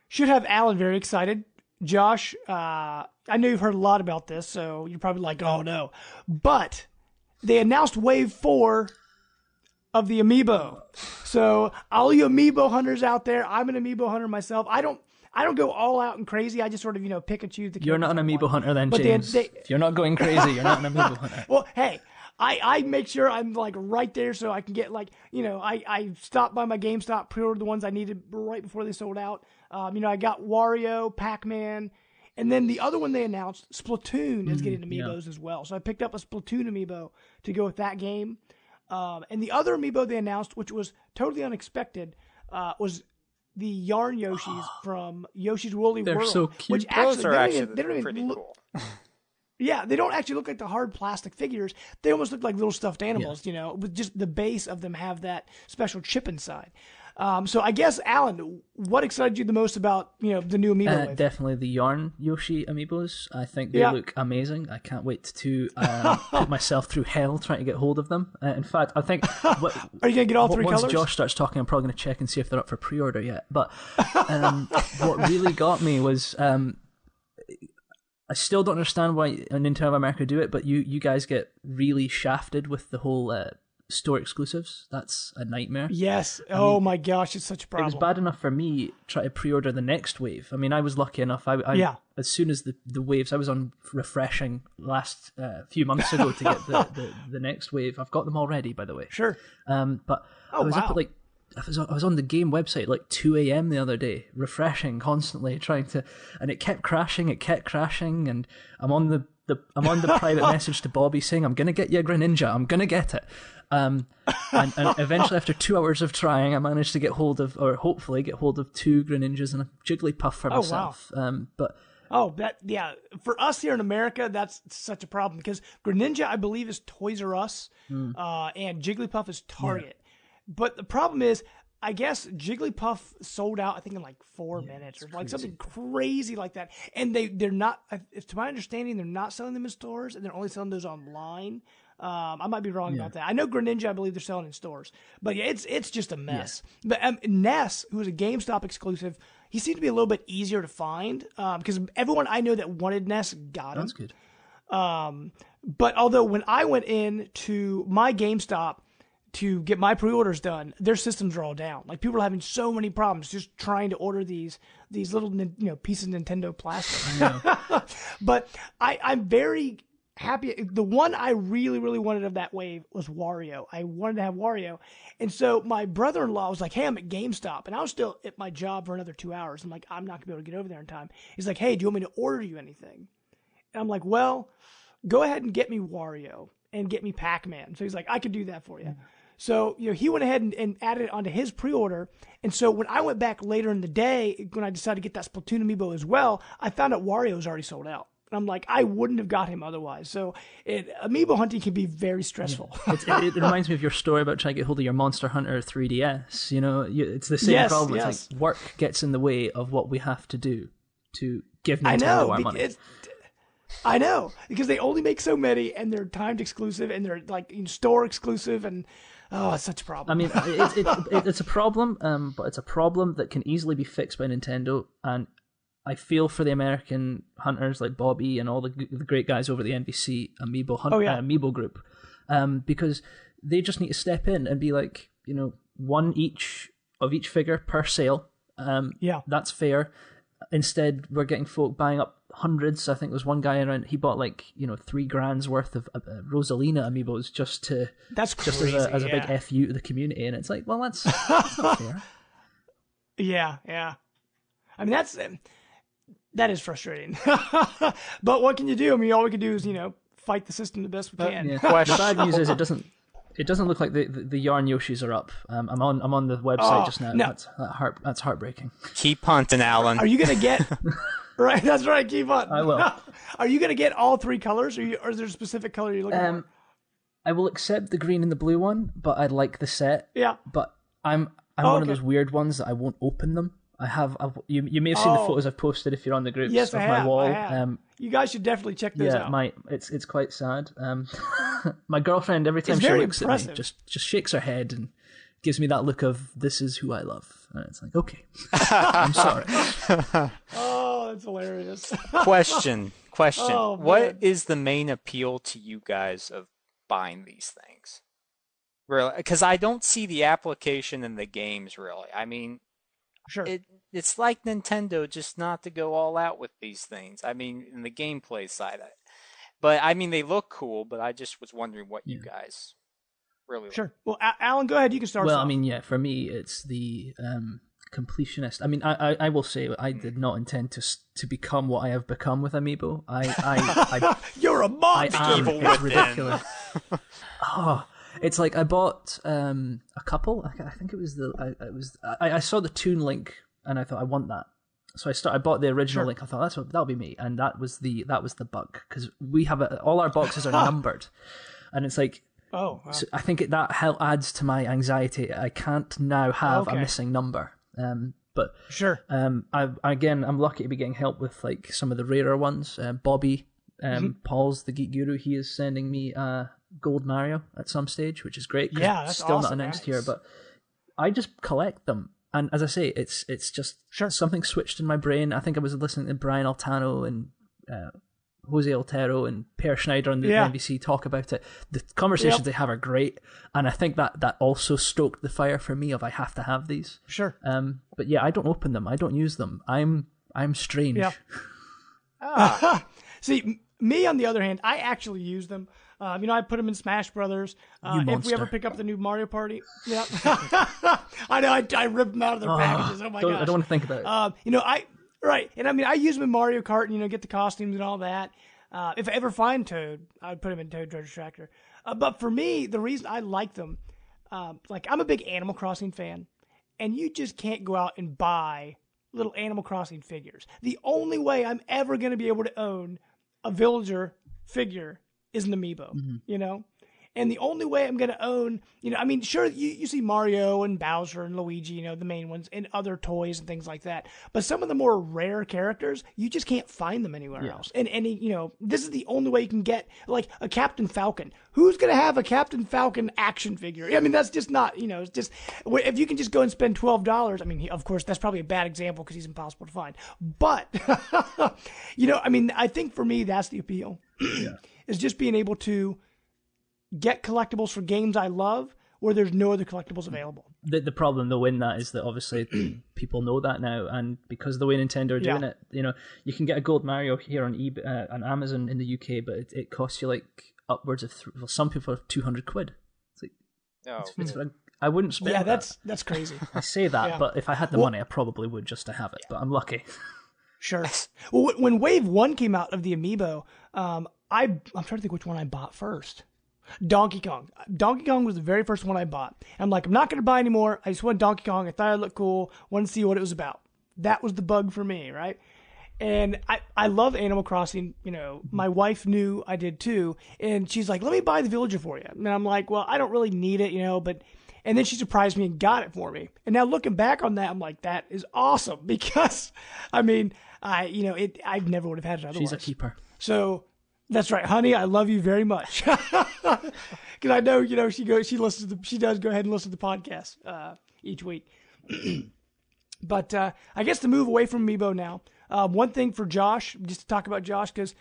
should have Allan very excited. Josh, I know you've heard a lot about this, so you're probably like, oh no. But they announced Wave 4 of the Amiibo. So all you Amiibo hunters out there, I'm an Amiibo hunter myself. I don't go all out and crazy. I just sort of, pick and choose the. You're not an Amiibo hunter then, James. If you're not going crazy, you're not an Amiibo hunter. Well, hey, I make sure I'm like right there so I can get I stopped by my GameStop, pre-ordered the ones I needed right before they sold out. I got Wario, Pac-Man, and then the other one they announced, Splatoon, is getting Amiibos as well. So I picked up a Splatoon Amiibo to go with that game. And the other Amiibo they announced, which was totally unexpected, was the Yarn Yoshis from Yoshi's Woolly World. They're so cute. Which actually, Those are actually they don't even pretty look, cool. Yeah, they don't actually look like the hard plastic figures. They almost look like little stuffed animals, with just the base of them have that special chip inside. So I guess, Allan, what excited you the most about, the new Amiibo wave? Definitely the Yarn Yoshi Amiibos. I think they look amazing. I can't wait to put myself through hell trying to get hold of them. In fact, I think... Are you going to get all three once colors? Josh starts talking, I'm probably going to check and see if they're up for pre-order yet. But what really got me was... I still don't understand why Nintendo of America do it, but you guys get really shafted with the whole store exclusives. That's a nightmare. Yes. Oh my gosh, it's such a problem. It was bad enough for me trying to pre-order the next wave. I mean, I was lucky enough. I as soon as the waves, I was on refreshing last few months ago to get the next wave. I've got them already, by the way. Sure. But I was up at I was on the game website at like 2 a.m. the other day, refreshing constantly, and it kept crashing, and I'm on the private message to Bobby saying, I'm going to get you a Greninja, I'm going to get it. And eventually, after 2 hours of trying, I managed to hopefully get hold of 2 Greninjas and a Jigglypuff for myself. Wow. For us here in America, that's such a problem because Greninja, I believe, is Toys R Us, and Jigglypuff is Target. But the problem is, I guess Jigglypuff sold out, I think, in like 4 minutes or like something crazy like that. And they're not, to my understanding, they're not selling them in stores and they're only selling those online. I might be wrong about that. I know Greninja, I believe they're selling in stores. But yeah, it's just a mess. But Ness, who is a GameStop exclusive, he seemed to be a little bit easier to find because everyone I know that wanted Ness got him. That's good. But although when I went in to my GameStop to get my pre-orders done, their systems are all down. Like people are having so many problems just trying to order these little pieces of Nintendo plastic. But I'm very happy. The one I really, really wanted of that wave was Wario. I wanted to have Wario. And so my brother-in-law was like, hey, I'm at GameStop. And I was still at my job for another 2 hours. I'm like, I'm not going to be able to get over there in time. He's like, hey, do you want me to order you anything? And I'm like, well, go ahead and get me Wario and get me Pac-Man. So he's like, I could do that for you. So, he went ahead and added it onto his pre-order. And so when I went back later in the day, when I decided to get that Splatoon Amiibo as well, I found out Wario was already sold out. And I'm like, I wouldn't have got him otherwise. So Amiibo hunting can be very stressful. It reminds me of your story about trying to get hold of your Monster Hunter 3DS. It's the same problem. Yes. It's like work gets in the way of what we have to do to give Nintendo our money. I know, because they only make so many, and they're timed exclusive, and they're like store exclusive, and it's such a problem. I mean, it's a problem, but it's a problem that can easily be fixed by Nintendo, and I feel for the American hunters like Bobby and all the great guys over the NBC Amiibo group, because they just need to step in and be like, one each of each figure per sale. That's fair. Instead, we're getting folk buying up hundreds. I think there's one guy around, he bought $3,000 worth of Rosalina amiibos just crazy, as a big FU to the community, and it's like, well, that's not fair. Yeah. I mean, that is frustrating. But what can you do? I mean, all we can do is fight the system the best we can. The bad news is it doesn't look like the Yarn Yoshis are up. I'm on the website just now. No. That's heartbreaking. Keep hunting, Allan. Are you gonna get? Right, that's right. Keep hunting. I will. Are you gonna get all 3 colors, or is there a specific color you're looking for? I will accept the green and the blue one, but I like the set. Yeah. But I'm one of those weird ones that I won't open them. I have. You may have seen the photos I've posted if you're on the groups Yes, of I my have. wall. I have. You guys should definitely check those out. It's quite sad. My girlfriend, every time she looks at me, just shakes her head and gives me that look of, this is who I love. And it's like, okay, I'm sorry. Oh, that's hilarious. Question. Oh, what is the main appeal to you guys of buying these things? Really? Because I don't see the application in the games, really. I mean, Sure. It's like Nintendo just not to go all out with these things. I mean, in the gameplay side. But, I mean, they look cool, but I just was wondering what you guys really Sure. Well, Alan, go ahead. You can start. Well, I mean, yeah, for me, it's the completionist. I mean, I will say I did not intend to become what I have become with Amiibo. You're a monster. It's ridiculous. It's like I bought a couple. I think it was I saw the Toon Link and I thought I want that. So I bought the original Link. I thought that'll be me, and that was the bug because we have all our boxes are numbered, and it's like. Oh, wow. So I think that adds to my anxiety. I can't now have a missing number. But sure. I'm lucky to be getting help with like some of the rarer ones. Bobby, Paul's the Geek Guru. He is sending me Gold Mario at some stage, which is great. Yeah, that's still awesome, not announced here, but I just collect them. And as I say, it's just something switched in my brain. I think I was listening to Brian Altano and Jose Otero and Per Schneider on the NBC talk about it. The conversations they have are great, and I think that also stoked the fire for me of I have to have these. Sure. But yeah, I don't open them. I don't use them. I'm strange. Yeah. See, me on the other hand, I actually use them. I put them in Smash Brothers. If we ever pick up the new Mario Party, I know I rip them out of their packages. Oh my gosh. I don't want to think about it. Right, and I mean, I use them in Mario Kart, and get the costumes and all that. If I ever find Toad, I'd put him in Toad Treasure Tractor. But for me, the reason I like them, I'm a big Animal Crossing fan, and you just can't go out and buy little Animal Crossing figures. The only way I'm ever going to be able to own a villager figure is an amiibo, And the only way I'm going to own, sure, you see Mario and Bowser and Luigi, the main ones, and other toys and things like that. But some of the more rare characters, you just can't find them anywhere else. And this is the only way you can get, like, a Captain Falcon. Who's going to have a Captain Falcon action figure? I mean, that's just not, it's just, if you can just go and spend $12, I mean, of course, that's probably a bad example because he's impossible to find. But, I think for me, that's the appeal, is just being able to get collectibles for games I love where there's no other collectibles available. The problem though in that is that obviously people know that now, and because of the way Nintendo are doing it, you can get a Gold Mario here on eBay, on Amazon in the UK, but it costs you like upwards of some people are £200. It's like, I wouldn't spend. Yeah, that. that's crazy. I say that, but if I had the money, I probably would just to have it. But I'm lucky. Sure. Well, when Wave 1 came out of the Amiibo, I'm trying to think which one I bought first. Donkey Kong. Donkey Kong was the very first one I bought. I'm like, I'm not going to buy anymore. I just want Donkey Kong. I thought it looked cool. Wanted to see what it was about. That was the bug for me, right? And I love Animal Crossing. My wife knew I did too. And she's like, let me buy the villager for you. And I'm like, well, I don't really need it, but... And then she surprised me and got it for me. And now looking back on that, I'm like, that is awesome. Because, I never would have had it otherwise. She's a keeper. So... That's right, honey. I love you very much. Because I know, she does go ahead and listen to the podcast each week. But I guess to move away from Amiibo now, one thing for Josh, just to talk about Josh, because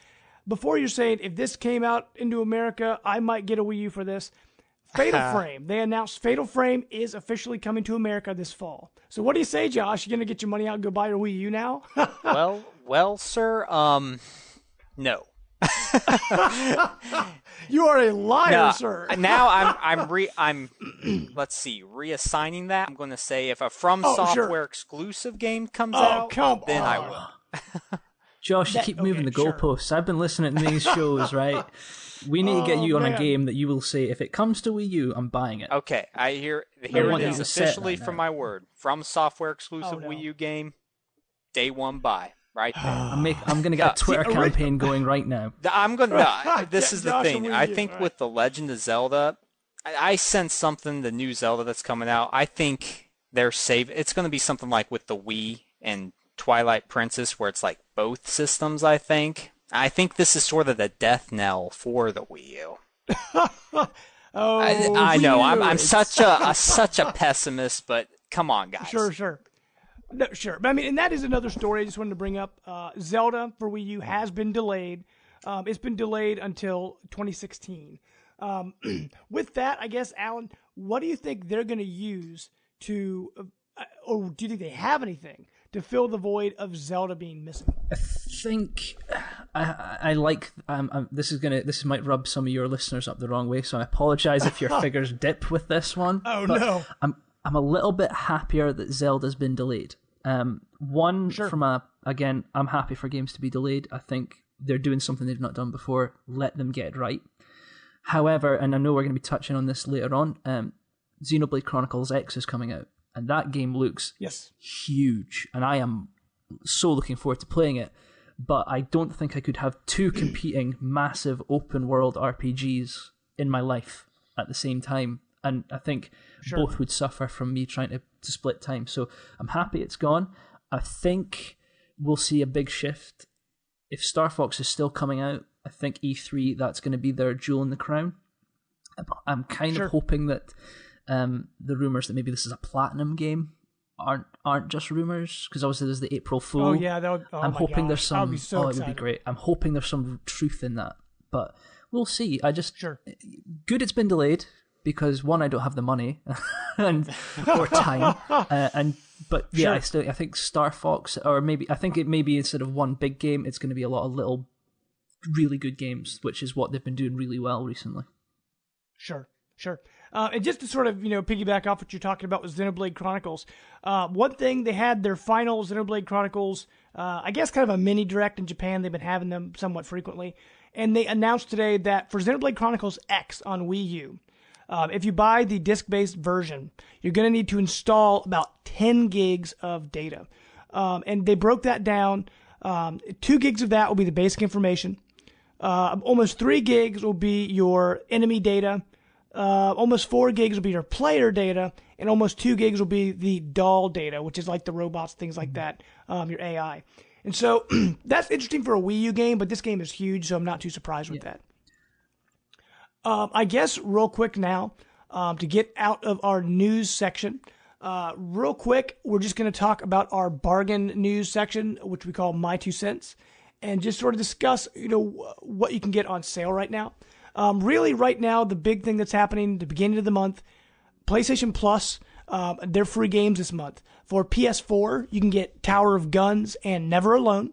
before you're saying if this came out into America, I might get a Wii U for this. Fatal Frame. They announced Fatal Frame is officially coming to America this fall. So what do you say, Josh? You gonna get your money out and go buy your Wii U now? well, sir. No. You are a liar, sir. Now I'm reassigning that. I'm going to say if a From Software exclusive game comes out, then I will. Josh, you keep moving the goalposts. I've been listening to these shows, right? We need to get you on a game that you will say, if it comes to Wii U, I'm buying it. Okay, I hear it is officially from my word. From Software exclusive Wii U game, day one buy. Right there. I'm going to get a Twitter campaign going right now. This is the thing. I think with The Legend of Zelda, I sense something, the new Zelda that's coming out, I think they're it's going to be something like with the Wii and Twilight Princess, where it's like both systems. I think this is sort of the death knell for the Wii U. I know I'm such a pessimist, but come on, guys. Sure. No, sure. But I mean, and that is another story I just wanted to bring up. Zelda for Wii U has been delayed. It's been delayed until 2016. With that, I guess, Alan, what do you think they're going to use to, or do you think they have anything to fill the void of Zelda being missing? I think I like this might rub some of your listeners up the wrong way, so I apologize if your figures dip with this one. Oh no. I'm a little bit happier that Zelda's been delayed. Sure. Again, I'm happy for games to be delayed. I think they're doing something they've not done before. Let them get it right. However, and I know we're going to be touching on this later on, Xenoblade Chronicles X is coming out, and that game looks huge, and I am so looking forward to playing it. But I don't think I could have two competing massive open world RPGs in my life at the same time. And I think both would suffer from me trying to split time. So I'm happy it's gone. I think we'll see a big shift. If Star Fox is still coming out, I think E3, that's going to be their jewel in the crown. I'm kind of hoping that the rumours that maybe this is a platinum game aren't just rumours, because obviously there's the April Fool. Oh yeah, I'm hoping there's some. Be so it would be great. I'm hoping there's some truth in that, but we'll see. Good it's been delayed, because one, I don't have the money or time, I think Star Fox, or maybe I think it may be instead of one big game, it's going to be a lot of little, really good games, which is what they've been doing really well recently. Sure. And just to sort of, piggyback off what you're talking about with Xenoblade Chronicles, one thing, they had their final Xenoblade Chronicles, I guess kind of a mini direct in Japan. They've been having them somewhat frequently. And they announced today that for Xenoblade Chronicles X on Wii U, if you buy the disc-based version, you're going to need to install about 10 gigs of data. And they broke that down. 2 gigs of that will be the basic information. Almost 3 gigs will be your enemy data. Almost 4 gigs will be your player data, and almost 2 gigs will be the doll data, which is like the robots, things like that, your AI. And so that's interesting for a Wii U game, but this game is huge, so I'm not too surprised with that. I guess real quick now, to get out of our news section, real quick, we're just going to talk about our bargain news section, which we call My 2 Cents, and just sort of discuss, what you can get on sale right now. Really, right now, the big thing that's happening at the beginning of the month, PlayStation Plus, they're free games this month. For PS4, you can get Tower of Guns and Never Alone.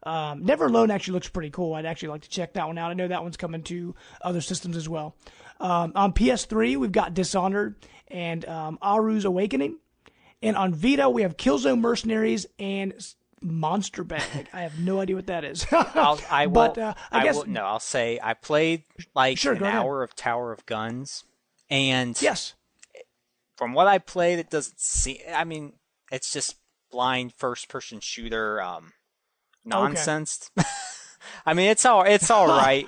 Never Alone actually looks pretty cool. I'd actually like to check that one out. I know that one's coming to other systems as well. On PS3, we've got Dishonored and Aru's Awakening. And on Vita, we have Killzone Mercenaries and Monster Bag. I have no idea what that is. I'll say I played an hour of Tower of Guns, and from what I played, it doesn't seem. I mean, it's just blind first-person shooter nonsense. Okay. I mean, it's all right.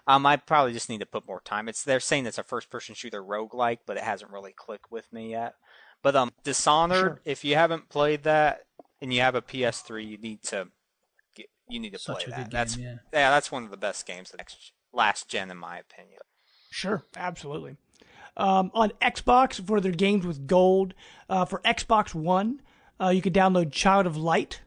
I probably just need to put more time. They're saying it's a first-person shooter roguelike, but it hasn't really clicked with me yet. But Dishonored, if you haven't played that and you have a PS3, you need to play that. That's one of the best games of last gen, in my opinion. Sure, absolutely. On Xbox, for their games with gold, for Xbox One, you could download Child of Light,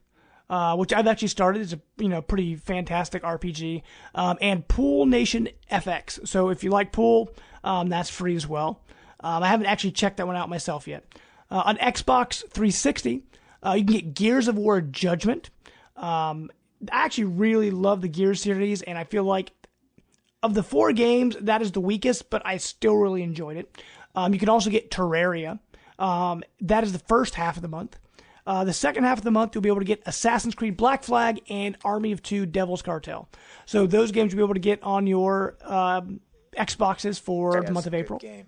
which I've actually started. It's a pretty fantastic RPG, and Pool Nation FX. So if you like pool, that's free as well. I haven't actually checked that one out myself yet. On Xbox 360, you can get Gears of War Judgment. I actually really love the Gears series, and I feel like of the 4 games, that is the weakest, but I still really enjoyed it. You can also get Terraria. That is the first half of the month. The second half of the month, you'll be able to get Assassin's Creed Black Flag and Army of Two Devil's Cartel. So those games you'll be able to get on your Xboxes for the month of April. Game.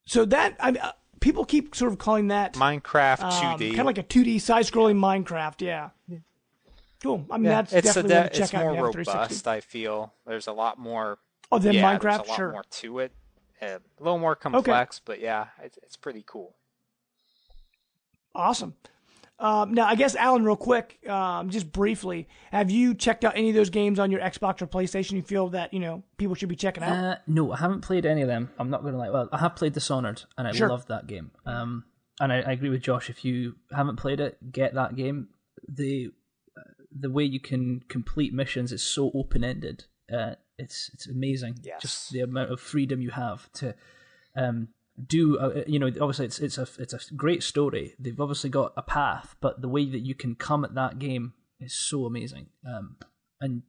So that, people keep sort of calling that Minecraft 2D. Kind of like a 2D side-scrolling Minecraft, yeah. Cool. I mean, that's definitely one to check out. It's more robust, I feel. There's a lot more. Oh, than Minecraft? There's a lot more to it. A little more complex, but yeah, it's pretty cool. Awesome. Now, I guess, Alan, real quick, just briefly, have you checked out any of those games on your Xbox or PlayStation you feel that, people should be checking out? No, I haven't played any of them. I'm not going to lie. Well, I have played Dishonored, and I loved that game. And I agree with Josh. If you haven't played it, get that game. The way you can complete missions is so open-ended. It's amazing. Yes. Just the amount of freedom you have to do. Obviously it's a great story. They've obviously got a path, but the way that you can come at that game is so amazing. And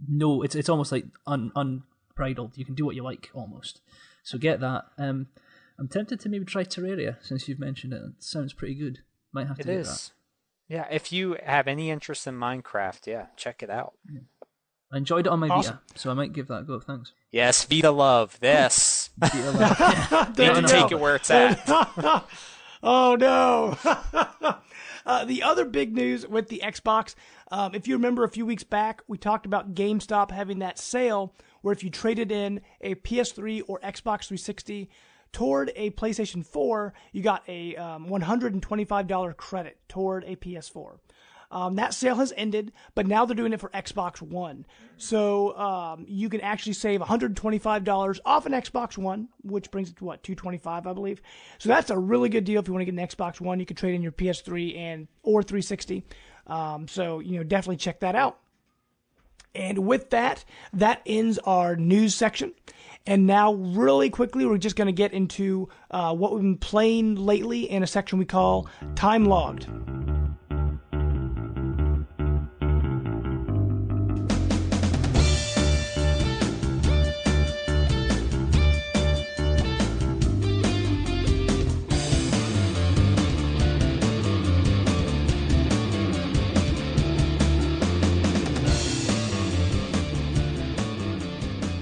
no, it's almost like unbridled. You can do what you like almost. So get that. I'm tempted to maybe try Terraria since you've mentioned it. It sounds pretty good. Might have to get that. Yeah, if you have any interest in Minecraft, check it out. Yeah. I enjoyed it on my Vita, so I might give that a go. Thanks. Yes, Vita love. This. Vita love. Yeah. Need to take it where it's at. Oh, no. The other big news with the Xbox, if you remember a few weeks back, we talked about GameStop having that sale where if you traded in a PS3 or Xbox 360 toward a PlayStation 4, you got a $125 credit toward a PS4. That sale has ended, but now they're doing it for Xbox One. So you can actually save $125 off an Xbox One, which brings it to $225, I believe. So that's a really good deal if you want to get an Xbox One. You can trade in your PS3 or 360. So definitely check that out. And with that ends our news section. And now, really quickly, we're just going to get into what we've been playing lately in a section we call Time Logged.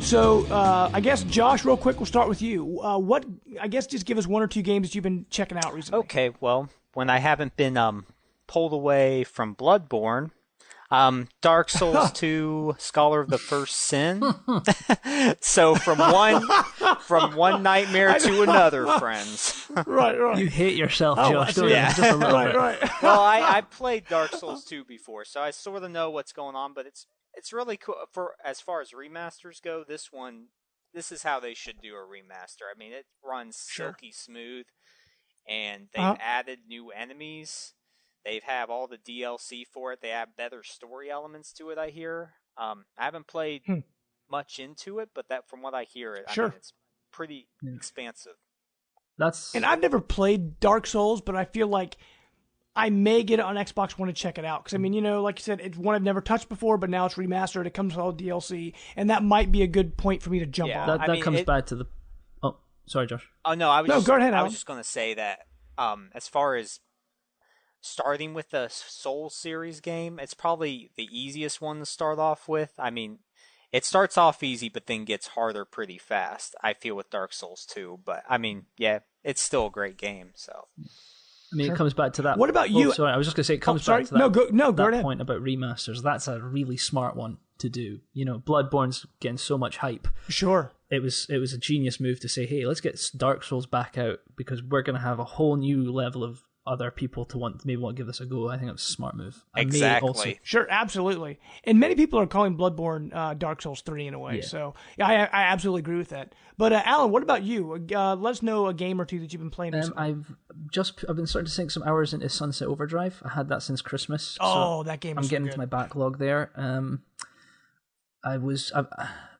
So, I guess, Josh, real quick, we'll start with you. Just give us one or two games that you've been checking out recently. Okay, well, when I haven't been pulled away from Bloodborne, Dark Souls 2, Scholar of the First Sin. So from one nightmare to another, friends. Right. You hate yourself, Josh, don't you? Yeah. Just a little bit. Right. Well, I played Dark Souls 2 before, so I sort of know what's going on, but it's really cool. For as far as remasters go, this is how they should do a remaster. I mean, it runs silky smooth, and they've added new enemies. They have all the DLC for it. They have better story elements to it, I hear. I haven't played much into it, but from what I hear, I mean, it's pretty expansive. And I've never played Dark Souls, but I feel like I may get it on Xbox One to check it out. Because, I mean, like you said, it's one I've never touched before, but now it's remastered. It comes with all DLC, and that might be a good point for me to jump on. That comes back to the... Oh, sorry, Josh. Oh, no, go ahead, Alan. I was just going to say that as far as starting with the Souls series game, it's probably the easiest one to start off with. I mean, it starts off easy, but then gets harder pretty fast, I feel, with Dark Souls 2. But, I mean, yeah, it's still a great game, so... I mean, it comes back to that. What about you? Sorry, I was just going to say it comes back to that, go ahead. Point about remasters. That's a really smart one to do. Bloodborne's getting so much hype. Sure. It was a genius move to say, hey, let's get Dark Souls back out because we're going to have a whole new level of other people to want to give this a go. I think it's a smart move. Exactly. Sure, absolutely. And many people are calling Bloodborne Dark Souls 3 in a way. Yeah. So I absolutely agree with that. But Alan, what about you? Let us know a game or two that you've been playing. I've been starting to sink some hours into Sunset Overdrive. I had that since Christmas. Oh, so that game! I'm getting into my backlog there. I've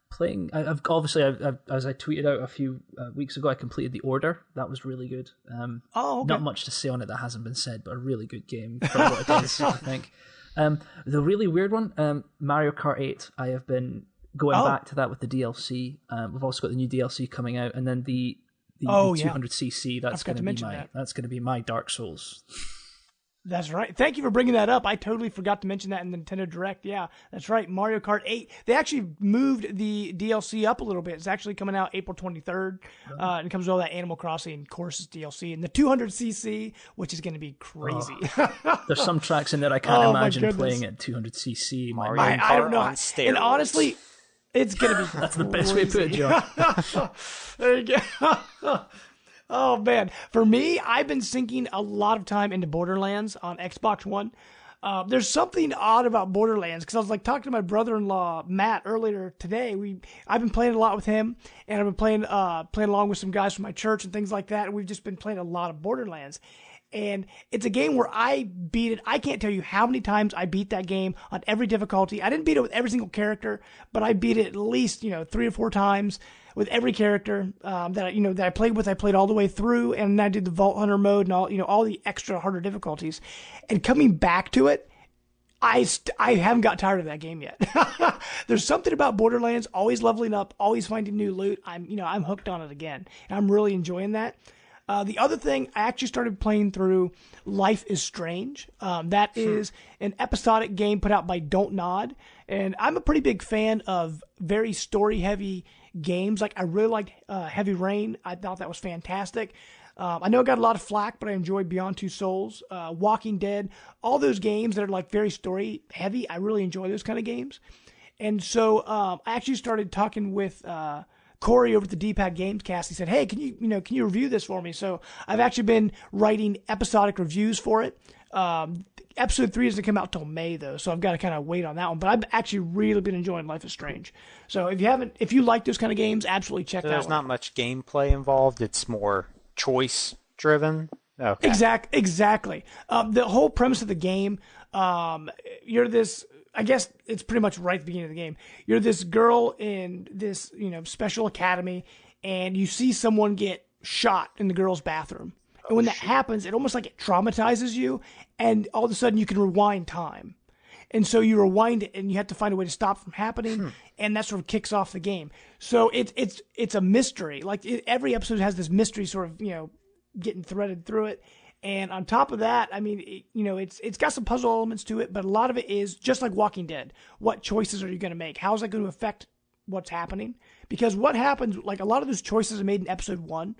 playing. As I tweeted out a few weeks ago, I completed The Order. That was really good. Okay. Not much to say on it that hasn't been said, but a really good game for what it is, I think. The really weird one, Mario Kart 8. I have been going back to that with the DLC. We've also got the new DLC coming out, and then the 200cc. That's going to be my Dark Souls. That's right. Thank you for bringing that up. I totally forgot to mention that in the Nintendo Direct. Yeah, that's right. Mario Kart 8. They actually moved the DLC up a little bit. It's actually coming out April 23rd. And it comes with all that Animal Crossing Courses DLC. And the 200cc, which is going to be crazy. There's some tracks in there I can't imagine playing at 200cc. I don't know. And honestly, it's going to be That's the best way to put it, Joe. There you go. Oh man, for me, I've been sinking a lot of time into Borderlands on Xbox One. There's something odd about Borderlands because I was like talking to my brother-in-law Matt earlier today. I've been playing a lot with him, and I've been playing along with some guys from my church and things like that. And we've just been playing a lot of Borderlands, and it's a game where I beat it. I can't tell you how many times I beat that game on every difficulty. I didn't beat it with every single character, but I beat it at least 3 or 4 times with every character that I played with. I played all the way through, and I did the Vault Hunter mode and all the extra harder difficulties. And coming back to it, I haven't got tired of that game yet. There's something about Borderlands, always leveling up, always finding new loot. I'm hooked on it again, and I'm really enjoying that. The other thing, I actually started playing through Life is Strange. That is an episodic game put out by Don't Nod, and I'm a pretty big fan of very story-heavy games. Like, I really liked Heavy Rain. I thought that was fantastic. I know I got a lot of flack, but I enjoyed Beyond Two Souls, Walking Dead, all those games that are like very story-heavy. I really enjoy those kind of games. And so I actually started talking with Corey over at the D-Pad Gamescast. He said, "Hey, can you review this for me?" So I've actually been writing episodic reviews for it. Episode 3 doesn't come out till May though, so I've got to kind of wait on that one. But I've actually really been enjoying Life is Strange. So if you like those kind of games, absolutely check that out. There's not much gameplay involved. It's more choice driven. Okay. Exactly. The whole premise of the game, you're this. I guess it's pretty much right at the beginning of the game. You're this girl in this, special academy, and you see someone get shot in the girl's bathroom. And when that happens, it almost like it traumatizes you, and all of a sudden you can rewind time. And so you rewind it, and you have to find a way to stop it from happening, and that sort of kicks off the game. So it's a mystery. Like every episode has this mystery sort of, getting threaded through it. And on top of that, I mean, it's got some puzzle elements to it, but a lot of it is just like Walking Dead. What choices are you going to make? How is that going to affect what's happening? Because what happens, like a lot of those choices are made in episode 1.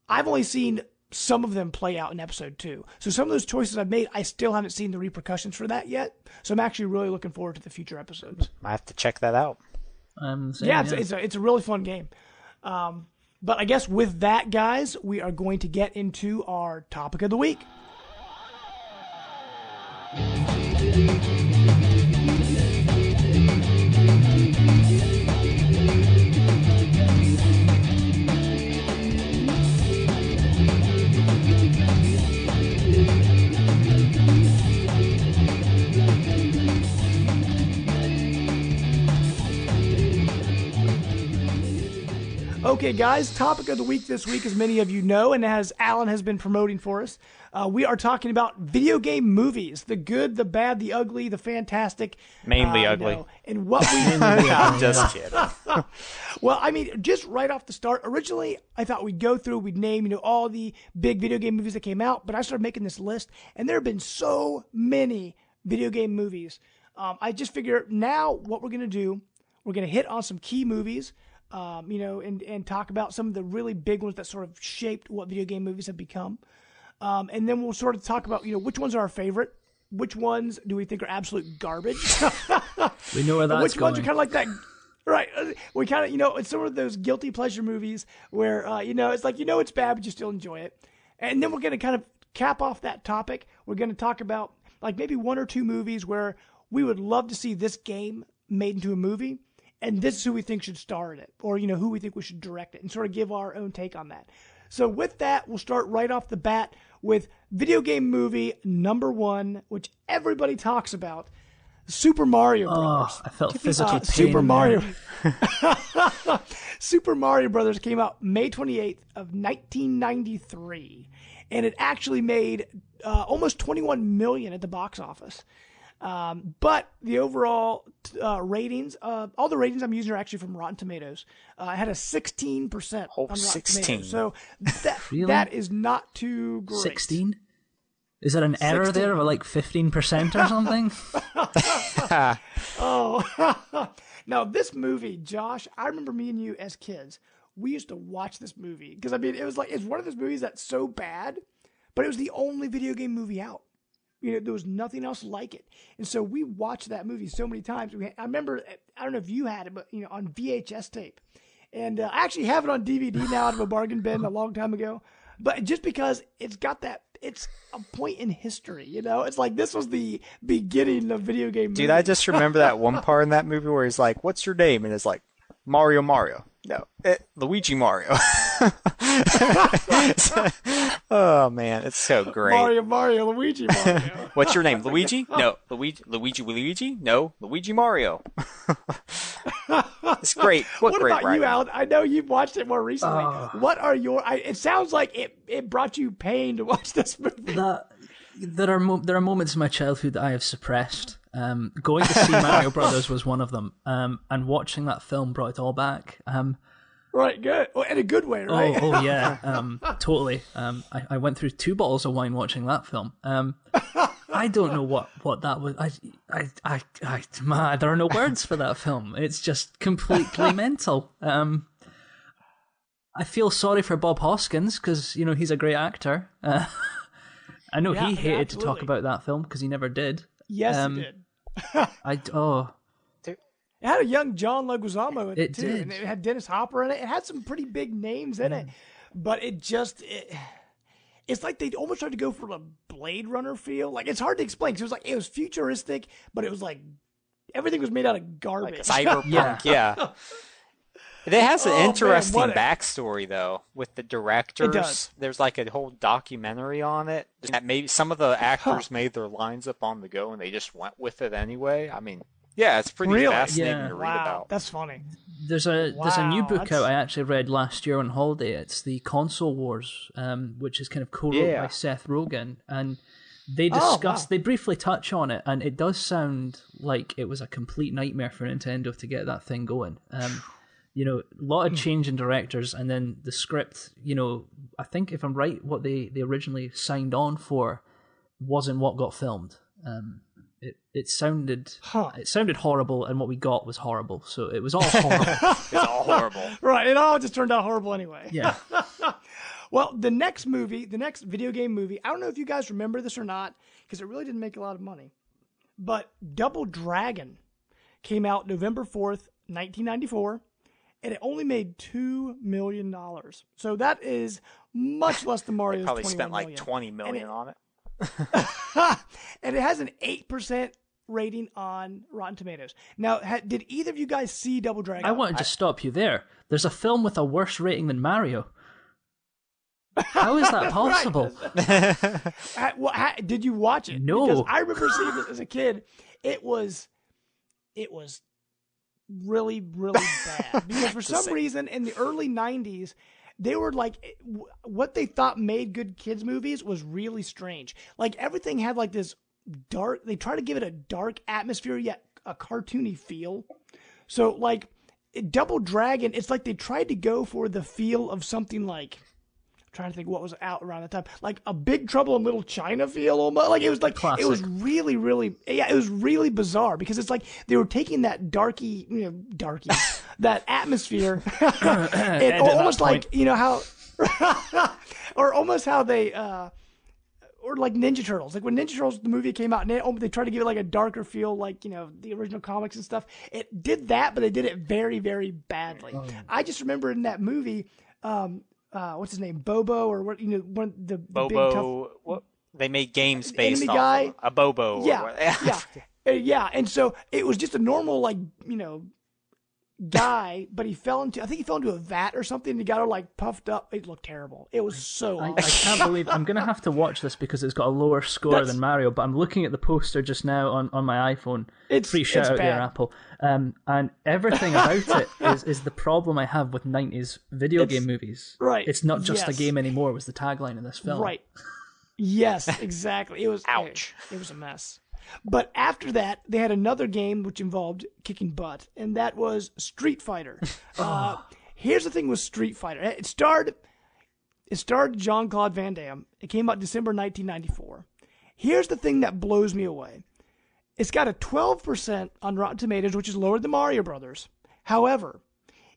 I've only seen some of them play out in episode 2. So some of those choices I've made, I still haven't seen the repercussions for that yet. So I'm actually really looking forward to the future episodes. I have to check that out. It's a really fun game. But I guess with that, guys, we are going to get into our topic of the week. Okay, guys, topic of the week this week, as many of you know, and as Allan has been promoting for us, we are talking about video game movies, the good, the bad, the ugly, the fantastic. Mainly ugly. And what we... I'm just kidding. Well, I mean, just right off the start, originally I thought we'd go through, we'd name, all the big video game movies that came out, but I started making this list, and there have been so many video game movies. I just figure now what we're going to do, we're going to hit on some key movies, and talk about some of the really big ones that sort of shaped what video game movies have become. And then we'll sort of talk about, which ones are our favorite, which ones do we think are absolute garbage. We know where that's which going. Ones are kind of like that. Right. We kind of, it's some of those guilty pleasure movies where, it's like, it's bad, but you still enjoy it. And then we're going to kind of cap off that topic. We're going to talk about like maybe 1 or 2 movies where we would love to see this game made into a movie. And this is who we think should star in it, or, who we think we should direct it, and sort of give our own take on that. So with that, we'll start right off the bat with video game movie number 1, which everybody talks about, Super Mario Brothers. I felt physical pain. Super Mario. Super Mario Brothers came out May 28th of 1993, and it actually made almost $21 million at the box office. But the overall ratings, all the ratings I'm using are actually from Rotten Tomatoes. It had a 16% on Rotten 16. Tomatoes. So Really? that is not too great. 16? Is there an error there of like 15% or something? Oh, now this movie, Josh, I remember me and you as kids, we used to watch this movie because it's one of those movies that's so bad, but it was the only video game movie out. There was nothing else like it. And so we watched that movie so many times. I remember, I don't know if you had it, but, on VHS tape. And I actually have it on DVD now out of a bargain bin a long time ago. But just because it's got that, it's a point in history, you know? It's like this was the beginning of video game movies. Dude, I just remember that one part in that movie where he's like, "What's your name?" And it's like, Mario. No, Luigi Mario. Oh man, it's so great. Mario, Luigi Mario. What's your name? Luigi? No, Luigi? No, Luigi Mario. It's great. What great about writing. you, Alan? I know you've watched it more recently. What are your? It sounds like it brought you pain to watch this movie. There are moments in my childhood that I have suppressed. Going to see Mario Brothers was one of them, and watching that film brought it all back. Right, good. Well, in a good way, right? Oh yeah, totally. I went through 2 bottles of wine watching that film. I don't know what that was. Man, there are no words for that film. It's just completely mental. I feel sorry for Bob Hoskins because he's a great actor. I know he hated to talk about that film because he never did. Yes, he did. It had a young John Leguizamo in it too, did. And it had Dennis Hopper in it. It had some pretty big names in it, but it's like they almost tried to go for a Blade Runner feel. Like it's hard to explain because it was futuristic, but it was like everything was made out of garbage. Like cyberpunk, yeah. It has an interesting backstory though with the directors. It does. There's like a whole documentary on it. That maybe some of the actors made their lines up on the go and they just went with it anyway. I mean, yeah, it's pretty fascinating to read about. That's funny. There's a new book out I actually read last year on holiday. It's the Console Wars, which is kind of co-wrote by Seth Rogen, and they they briefly touch on it, and it does sound like it was a complete nightmare for Nintendo to get that thing going. A lot of change in directors, and then the script, I think if I'm right, what they originally signed on for wasn't what got filmed. It sounded horrible, and what we got was horrible. So it was all horrible. It's all horrible. Right, it all just turned out horrible anyway. Yeah. Well, the next video game movie, I don't know if you guys remember this or not, because it really didn't make a lot of money, but Double Dragon came out November 4th, 1994. And it only made $2 million. So that is much less than Mario's. They probably 21 spent like million. $20 million on it. And it has an 8% rating on Rotten Tomatoes. Now, did either of you guys see Double Dragon? I wanted to stop you there. There's a film with a worse rating than Mario. How is that possible? Did you watch it? No. Because I remember seeing this as a kid. It was really, really bad. Because for some reason, in the early 90s, they were like, what they thought made good kids movies was really strange. Like everything had like this dark, they try to give it a dark atmosphere, yet a cartoony feel. So like Double Dragon, it's like they tried to go for the feel of something like, I'm trying to think what was out around that time, like a Big Trouble in Little China feel almost. Like it was like, classic. It was really, really, it was really bizarre because it's like they were taking that darky, that atmosphere and almost like, how, or almost how they, or like Ninja Turtles. Like when Ninja Turtles, the movie came out, and they tried to give it like a darker feel, like, the original comics and stuff. It did that, but they did it very, very badly. I just remember in that movie, what's his name? Bobo, or what? One the Bobo. big tough, what? They made games based enemy off guy. Of a Bobo. Yeah, yeah. And so it was just a normal, like, guy, but I think he fell into a vat or something, and he got all like puffed up. It looked terrible. It was so I awful. can't believe I'm going to have to watch this because it's got a lower score than Mario, but I'm looking at the poster just now on my iPhone. Free shout out there, Apple. And everything about it is the problem I have with 90s video game movies. Right. It's not just a game anymore was the tagline of this film. Right. Yes, exactly. It was ouch. It was a mess. But after that, they had another game which involved kicking butt, and that was Street Fighter. Here's the thing with Street Fighter. It starred Jean-Claude Van Damme. It came out December 1994. Here's the thing that blows me away. It's got a 12% on Rotten Tomatoes, which is lower than Mario Brothers. However,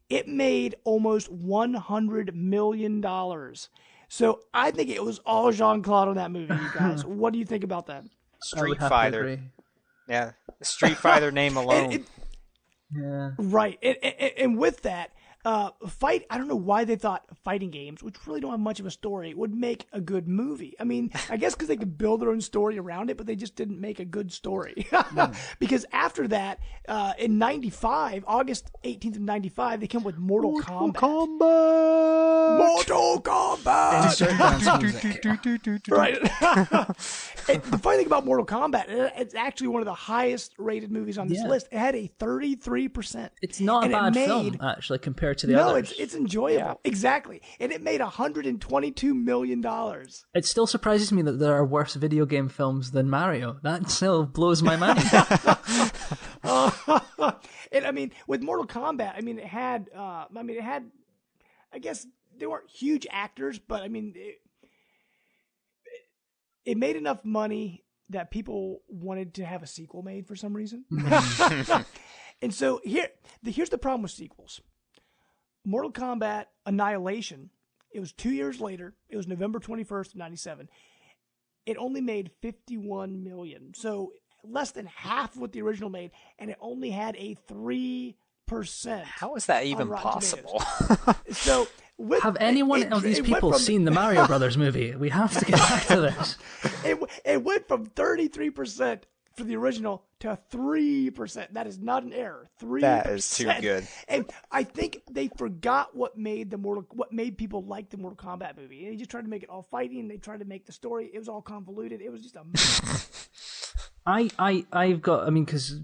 it made almost $100 million. So I think it was all Jean-Claude on that movie, you guys. What do you think about that? Street Fighter. Yeah, the Street Fighter name alone. Right. And with that, I don't know why they thought fighting games, which really don't have much of a story, would make a good movie. I mean, I guess because they could build their own story around it, but they just didn't make a good story. Because after that, in 95, August 18th of 95, they came up with Mortal Kombat. Mortal Kombat! Right. And the funny thing about Mortal Kombat, it's actually one of the highest rated movies on this list. It had a 33%. It's not a bad film, actually, compared to the others. No, it's enjoyable. Yeah. Exactly. And it made $122 million. It still surprises me that there are worse video game films than Mario. That still blows my mind. And I mean, with Mortal Kombat, it had, I guess they weren't huge actors, but I mean, it made enough money that people wanted to have a sequel made for some reason. And so here's the problem with sequels. Mortal Kombat Annihilation, it was 2 years later. It was November 21st, 97. It only made $51 million. So less than half of what the original made, and it only had a 3%. How is that even possible? So have any one of these people seen the Mario Brothers movie? We have to get back to this. It went from 33% for the original to 3%. That is not an error. 3%. That is too good. And I think they forgot what made people like the Mortal Kombat movie. And they just tried to make it all fighting. They tried to make the story. It was all convoluted. It was just a mess. I've got, because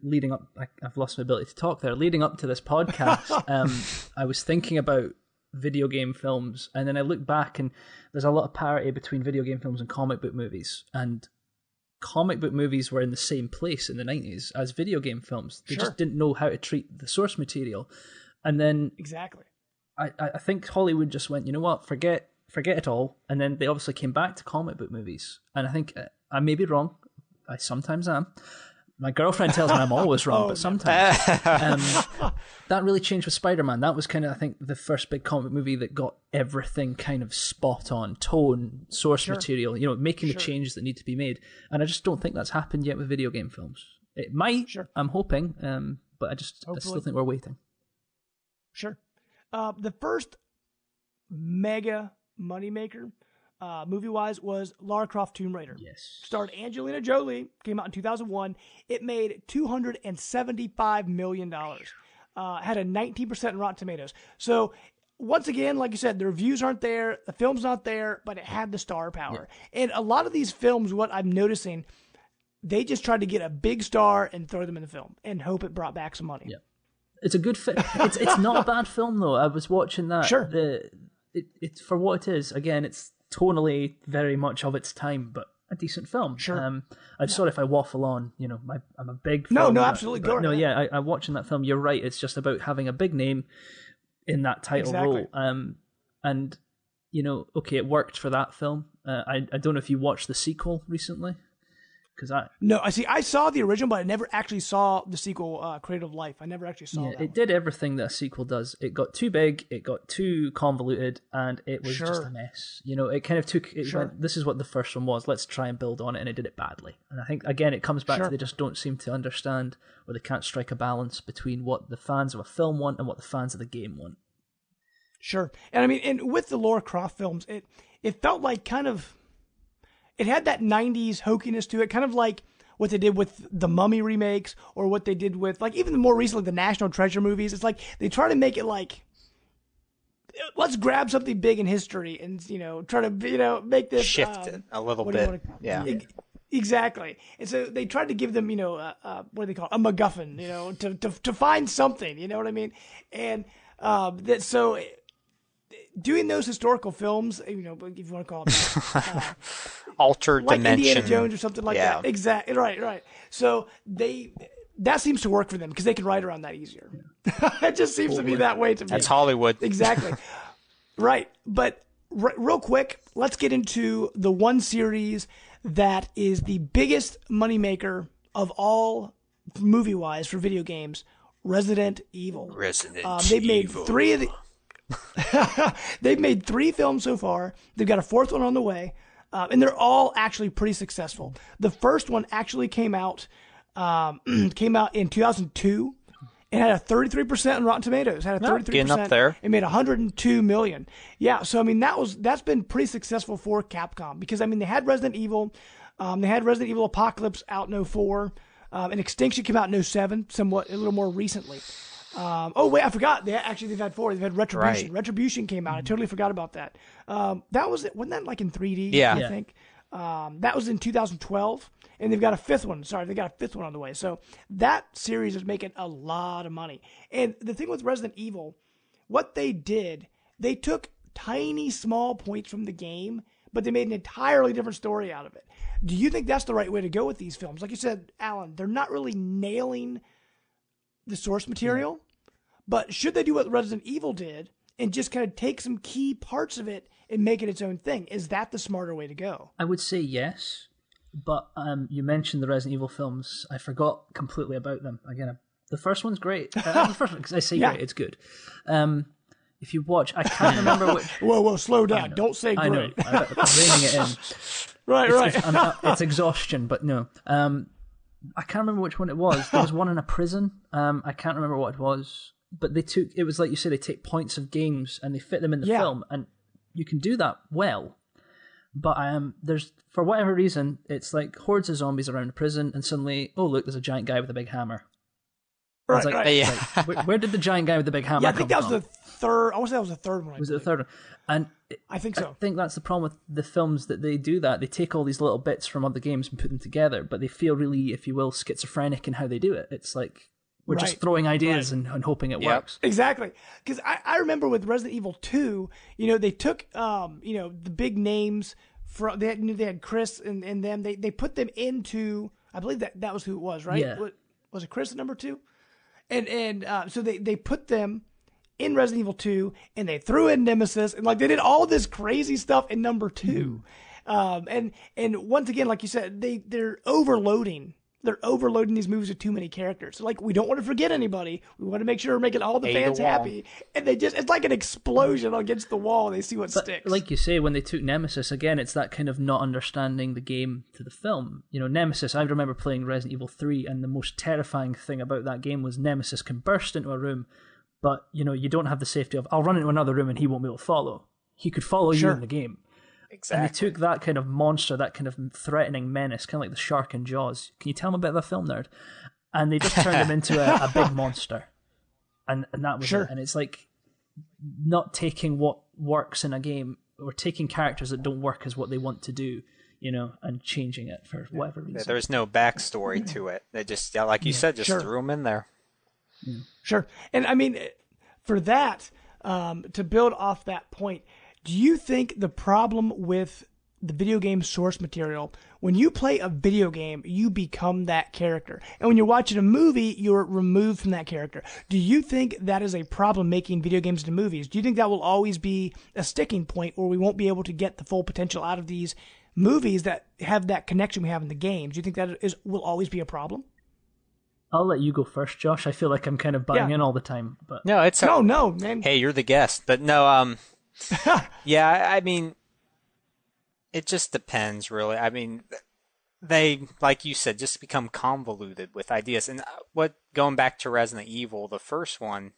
leading up, I've lost my ability to talk there. Leading up to this podcast, I was thinking about video game films, and then I looked back, and there's a lot of parity between video game films and comic book movies. And comic book movies were in the same place in the 90s as video game films. They just didn't know how to treat the source material. And then exactly, I think Hollywood just went, you know what, forget it all. And then they obviously came back to comic book movies. And I think I may be wrong. I sometimes am. My girlfriend tells me I'm always wrong, but sometimes. That really changed with Spider-Man. That was kind of, I think, the first big comic movie that got everything kind of spot on. Tone, source material, making the changes that need to be made. And I just don't think that's happened yet with video game films. It might, I'm hoping, but I still think we're waiting. Sure. The first mega moneymaker, movie-wise, was Lara Croft Tomb Raider. Yes. Starred Angelina Jolie, came out in 2001. It made $275 million. Had a 19% in Rotten Tomatoes. So, once again, like you said, the reviews aren't there, the film's not there, but it had the star power. Yeah. And a lot of these films, what I'm noticing, they just tried to get a big star and throw them in the film and hope it brought back some money. Yeah. It's a good film. It's not a bad film, though. I was watching that. Sure. It's for what it is. Again, it's tonally very much of its time, but a decent film. Sure. I'm sorry if I waffle on. I'm a big fan. No, absolutely. But I'm watching that film. You're right. It's just about having a big name in that title role. And okay, it worked for that film. I don't know if you watched the sequel recently. I saw the original, but I never actually saw the sequel, Creative Life. I never actually saw that. It did everything that a sequel does. It got too big, it got too convoluted, and it was just a mess. It kind of went, this is what the first one was, let's try and build on it, and it did it badly. And I think, again, it comes back to they just don't seem to understand, or they can't strike a balance between what the fans of a film want and what the fans of the game want. Sure. And and with the Lara Croft films, it felt like kind of... It had that 90s hokiness to it, kind of like what they did with the Mummy remakes, or what they did with, like, even more recently, the National Treasure movies. It's like they try to make it like, let's grab something big in history and, try to, make this... Shift it a little bit. Exactly. And so they tried to give them, what do they call it? A MacGuffin, to find something, you know what I mean? And doing those historical films, if you want to call it that, altered like dimension, Indiana Jones or something like that. Exactly. Right. So that seems to work for them because they can write around that easier. It just seems to be that way to me. That's Hollywood. Exactly. Right. But real quick, let's get into the one series that is the biggest moneymaker of all movie-wise for video games, Resident Evil. They've made three of the... They've made 3 films so far. They've got a 4th one on the way, and they're all actually pretty successful. The first one actually came out in 2002, It had a 33% on Rotten Tomatoes. Had a 33%. Getting up there. It made $102 million. Yeah, so I mean that's been pretty successful for Capcom because I mean they had Resident Evil, they had Resident Evil Apocalypse out in 2004, and Extinction came out in 2007, somewhat a little more recently. Oh wait, I forgot. They've had 4. They've had Retribution. Right. Retribution came out. I totally forgot about that. Wasn't that like in 3D? Yeah. I think. That was in 2012, and they've got a 5th one. Sorry, they got a 5th one on the way. So that series is making a lot of money. And the thing with Resident Evil, what they did, they took tiny, small points from the game, but they made an entirely different story out of it. Do you think that's the right way to go with these films? Like you said, Alan, they're not really nailing the source material, but should they do what Resident Evil did and just kind of take some key parts of it and make it its own thing? Is that the smarter way to go? I would say yes, but you mentioned the Resident Evil films. I forgot completely about them. Again, the first one's great. The first one, because I say great, it's good. If you watch, I can't remember which. Whoa, slow down! Don't say great. I know. I'm reining it in. Right. It's exhaustion, but no. I can't remember which one it was. There was one in a prison. I can't remember what it was. But it was like you said, they take points of games and they fit them in the film, and you can do that well. But there's, for whatever reason, it's like hordes of zombies around a prison, and suddenly, oh look, there's a giant guy with a big hammer. Where did the giant guy with the big hammer come from? I think that was the third. I want to say that was the third one. Was it the third one? And I think so. I think that's the problem with the films, that they do that. They take all these little bits from other games and put them together, but they feel really, if you will, schizophrenic in how they do it. It's like we're just throwing ideas and hoping it works. Exactly. Because I remember with Resident Evil 2, they took the big names from they had Chris and them. They put them into, I believe that was who it was, right? Yeah. Was it Chris at number 2? And so they put them in Resident Evil 2, and they threw in Nemesis, and like they did all this crazy stuff in number 2. And once again, like you said, they're overloading. They're overloading these movies with too many characters. Like, we don't want to forget anybody. We want to make sure we're making all the fans happy. And it's like an explosion against the wall. And they see what sticks. Like you say, when they took Nemesis, again, it's that kind of not understanding the game to the film. Nemesis, I remember playing Resident Evil 3, and the most terrifying thing about that game was Nemesis can burst into a room, but, you don't have the safety of, I'll run into another room and he won't be able to follow. He could follow you in the game. Exactly. And they took that kind of monster, that kind of threatening menace, kind of like the shark in Jaws. Can you tell them about that film, nerd? And they just turned him into a big monster. And that was it. And it's like not taking what works in a game, or taking characters that don't work as what they want to do, and changing it for whatever reason. Yeah, there's no backstory to it. They just, like you said, just threw him in there. Yeah. Sure. And I mean, for that, to build off that point, do you think the problem with the video game source material, when you play a video game, you become that character, and when you're watching a movie, you're removed from that character? Do you think that is a problem making video games into movies? Do you think that will always be a sticking point where we won't be able to get the full potential out of these movies that have that connection we have in the games? Do you think that will always be a problem? I'll let you go first, Josh. I feel like I'm kind of butting in all the time, but no, it's no, man. Hey, you're the guest, but no, yeah, I mean, it just depends, really. I mean, they, like you said, just become convoluted with ideas. And going back to Resident Evil, the first one,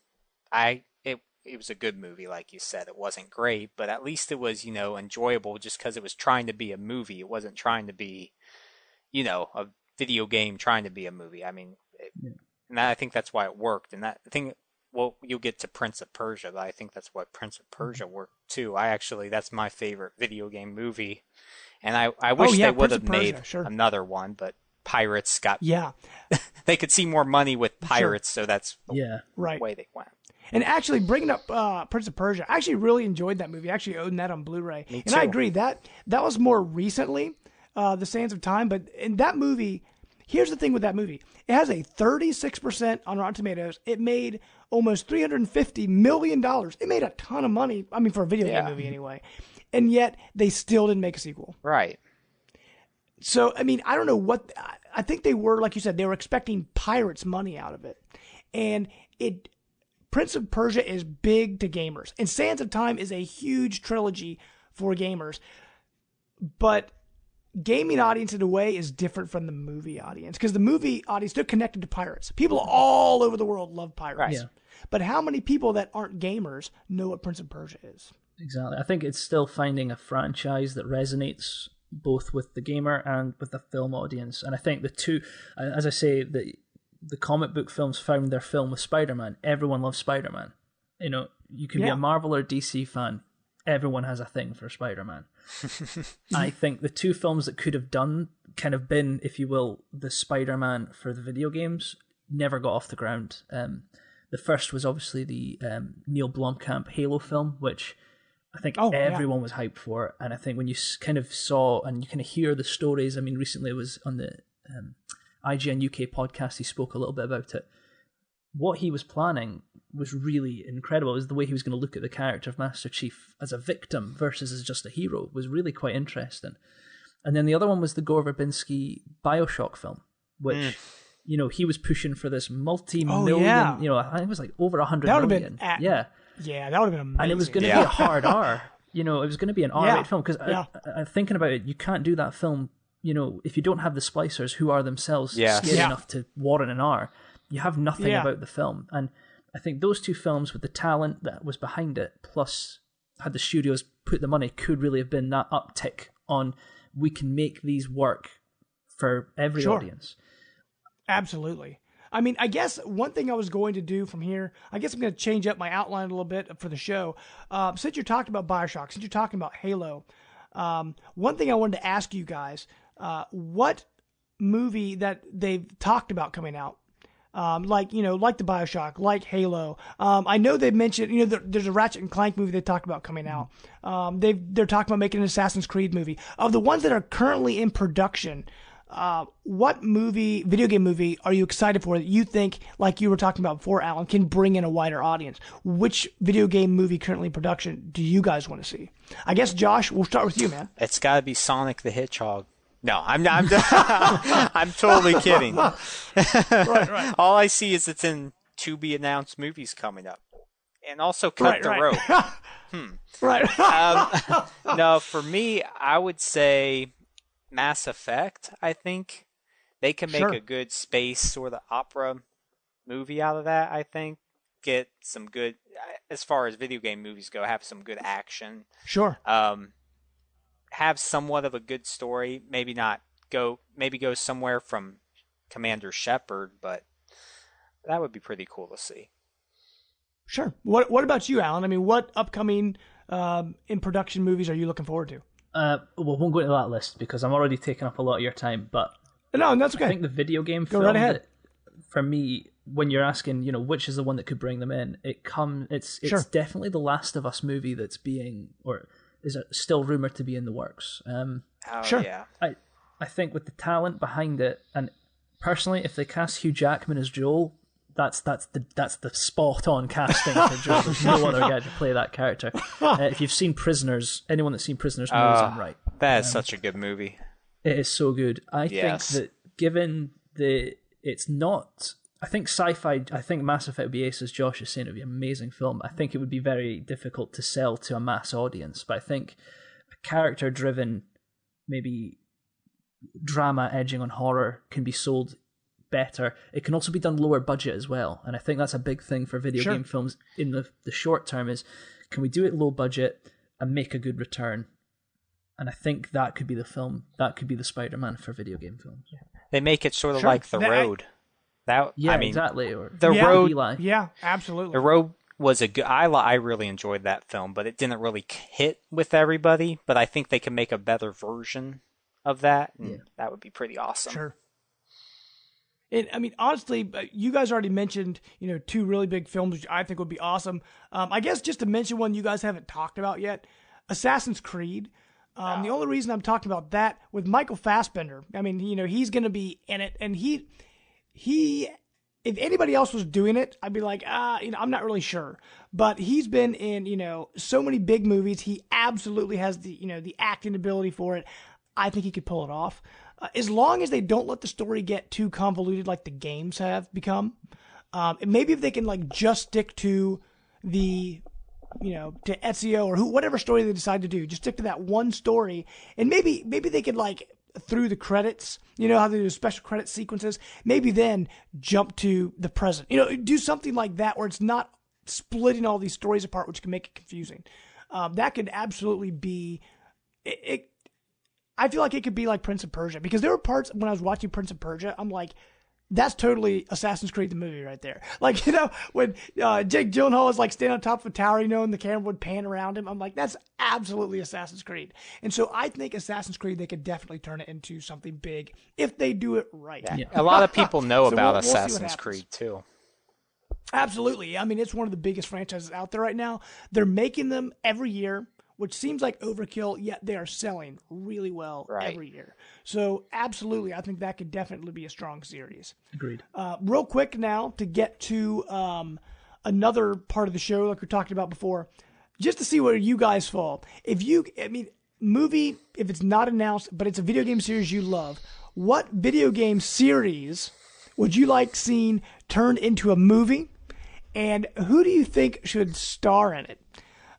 it was a good movie, like you said. It wasn't great, but at least it was, enjoyable, just because it was trying to be a movie. It wasn't trying to be, a video game trying to be a movie. I mean, and I think that's why it worked. And that thing. Well, you'll get to Prince of Persia, but I think that's what Prince of Persia worked too. That's my favorite video game movie. And I wish they would have made another one, but pirates got... Yeah. They could see more money with pirates, so that's the way they went. And actually, bringing up Prince of Persia, I actually really enjoyed that movie. I actually own that on Blu-ray. Me too. And I agree, that was more recently, The Sands of Time, but in that movie... Here's the thing with that movie. It has a 36% on Rotten Tomatoes. It made almost $350 million. It made a ton of money. I mean, for a video game movie anyway. And yet, they still didn't make a sequel. Right. So, I mean, I don't know what... I think they were, like you said, they were expecting pirates' money out of it. And Prince of Persia is big to gamers. And Sands of Time is a huge trilogy for gamers. But... gaming audience in a way is different from the movie audience, because the movie audience, they're connected to pirates. People all over the world love pirates. Right. Yeah. But how many people that aren't gamers know what Prince of Persia is? Exactly. I think it's still finding a franchise that resonates both with the gamer and with the film audience. And I think the two, as I say, the comic book films found their film with Spider-Man. Everyone loves Spider-Man. You know, you can be a Marvel or DC fan. Everyone has a thing for Spider-Man. I think the two films that could have kind of been, if you will, the Spider-Man for the video games, never got off the ground. The first was obviously the Neil Blomkamp Halo film, which I think everyone was hyped for. And I think when you kind of saw and you kind of hear the stories, I mean, recently it was on the IGN UK podcast, he spoke a little bit about it. What he was planning was really incredible. It was the way he was going to look at the character of Master Chief as a victim versus as just a hero. It was really quite interesting. And then the other one was the Gore Verbinski BioShock film, which, you know, he was pushing for this multi-million, you know, I think it was like over 100 million. Yeah, that would have been amazing. And it was going to be a hard R. You know, it was going to be an R-rated film, because thinking about it, you can't do that film, you know, if you don't have the splicers who are themselves scary enough to warrant an R. You have nothing about the film. And I think those two films, with the talent that was behind it, plus had the studios put the money, could really have been that uptick on, we can make these work for every audience. Absolutely. I mean, I guess one thing I was going to do from here, I guess I'm going to change up my outline a little bit for the show. Since you're talking about BioShock, since you're talking about Halo, one thing I wanted to ask you guys, what movie that they've talked about coming out, like the BioShock, like Halo. I know they've mentioned, you know, there's a Ratchet and Clank movie they talked about coming out. They're talking about making an Assassin's Creed movie. Of the ones that are currently in production, what video game movie are you excited for that you think, like you were talking about before, Alan, can bring in a wider audience? Which video game movie currently in production do you guys want to see? I guess, Josh, we'll start with you, man. It's got to be Sonic the Hedgehog. No, I'm I'm totally kidding. Right. All I see is it's in to be announced movies coming up, and also cut the rope. Right. No, for me, I would say Mass Effect. I think they can make a good space sort of opera movie out of that. I think get some good, as far as video game movies go, have some good action. Sure. Have somewhat of a good story. Maybe go somewhere from Commander Shepard, but that would be pretty cool to see. Sure. What about you, Alan? I mean, what upcoming in production movies are you looking forward to? Well, won't go into that list because I'm already taking up a lot of your time. But no, that's okay. I think the video game Go film, right ahead. For me, when you're asking, you know, which is the one that could bring them in, it's definitely the Last of Us movie that's being, or is still rumored to be in the works. Yeah. I think with the talent behind it, and personally, if they cast Hugh Jackman as Joel, that's the spot on casting for Joel. There's no other guy to play that character. If you've seen Prisoners, anyone that's seen Prisoners knows I'm right. That is such a good movie. It is so good. I think that given it's not. I think sci-fi. I think Mass Effect would be ace, as Josh is saying. It would be an amazing film. I think it would be very difficult to sell to a mass audience, but I think a character-driven, maybe drama edging on horror can be sold better. It can also be done lower budget as well, and I think that's a big thing for video game films in the short term is, can we do it low budget and make a good return? And I think that could be the film. That could be the Spider-Man for video game films. They make it sort of like The Road. Exactly. Or The Road. Eli. Yeah, absolutely. The Road was a good. I really enjoyed that film, but it didn't really hit with everybody. But I think they can make a better version of that, and that would be pretty awesome. Sure. And I mean, honestly, you guys already mentioned, you know, two really big films, which I think would be awesome. I guess just to mention one you guys haven't talked about yet, Assassin's Creed. The only reason I'm talking about that with Michael Fassbender, I mean, you know, he's going to be in it, and he, if anybody else was doing it, I'd be like, you know, I'm not really sure. But he's been in, you know, so many big movies. He absolutely has the, you know, the acting ability for it. I think he could pull it off. As long as they don't let the story get too convoluted like the games have become. And maybe if they can like just stick to the, you know, to Ezio or whatever story they decide to do, just stick to that one story. And maybe they could like through the credits. You know how they do special credit sequences? Maybe then jump to the present. You know, do something like that where it's not splitting all these stories apart, which can make it confusing. That could absolutely be it. I feel like it could be like Prince of Persia, because there were parts when I was watching Prince of Persia, I'm like, that's totally Assassin's Creed the movie right there. Like, you know, when Jake Gyllenhaal was like standing on top of a tower, you know, and the camera would pan around him, I'm like, that's absolutely Assassin's Creed. And so I think Assassin's Creed, they could definitely turn it into something big if they do it right. Yeah. A lot of people know So about we'll see what Assassin's happens. Creed too. Absolutely. I mean, it's one of the biggest franchises out there right now. They're making them every year, which seems like overkill, yet they are selling really well every year. So absolutely, I think that could definitely be a strong series. Agreed. Real quick now to get to another part of the show like we talked about before, just to see where you guys fall. Movie, if it's not announced, but it's a video game series you love, what video game series would you like seeing turned into a movie? And who do you think should star in it?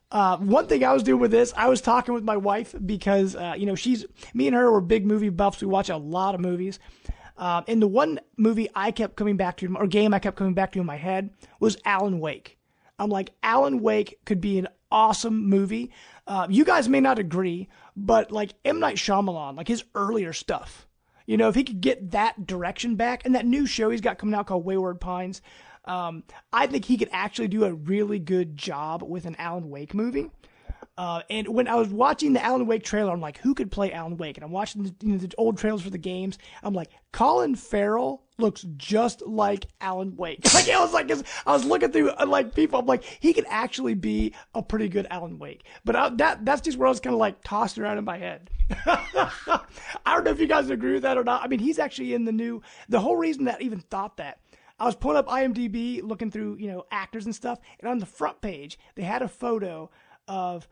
One thing I was doing with this, I was talking with my wife because, me and her were big movie buffs. We watch a lot of movies. And the one movie I kept coming back to, or game I kept coming back to in my head, was Alan Wake. I'm like, Alan Wake could be an awesome movie. You guys may not agree, but like M. Night Shyamalan, like his earlier stuff, you know, if he could get that direction back, and that new show he's got coming out called Wayward Pines, I think he could actually do a really good job with an Alan Wake movie. And when I was watching the Alan Wake trailer, I'm like, who could play Alan Wake? And I'm watching the old trailers for the games. I'm like, Colin Farrell looks just like Alan Wake. Like, it was like, I was looking through like people. I'm like, he could actually be a pretty good Alan Wake. But that's just where I was kind of like tossing around in my head. I don't know if you guys agree with that or not. I mean, he's actually in the whole reason that I even thought that, I was pulling up IMDb, looking through, you know, actors and stuff, and on the front page, they had a photo of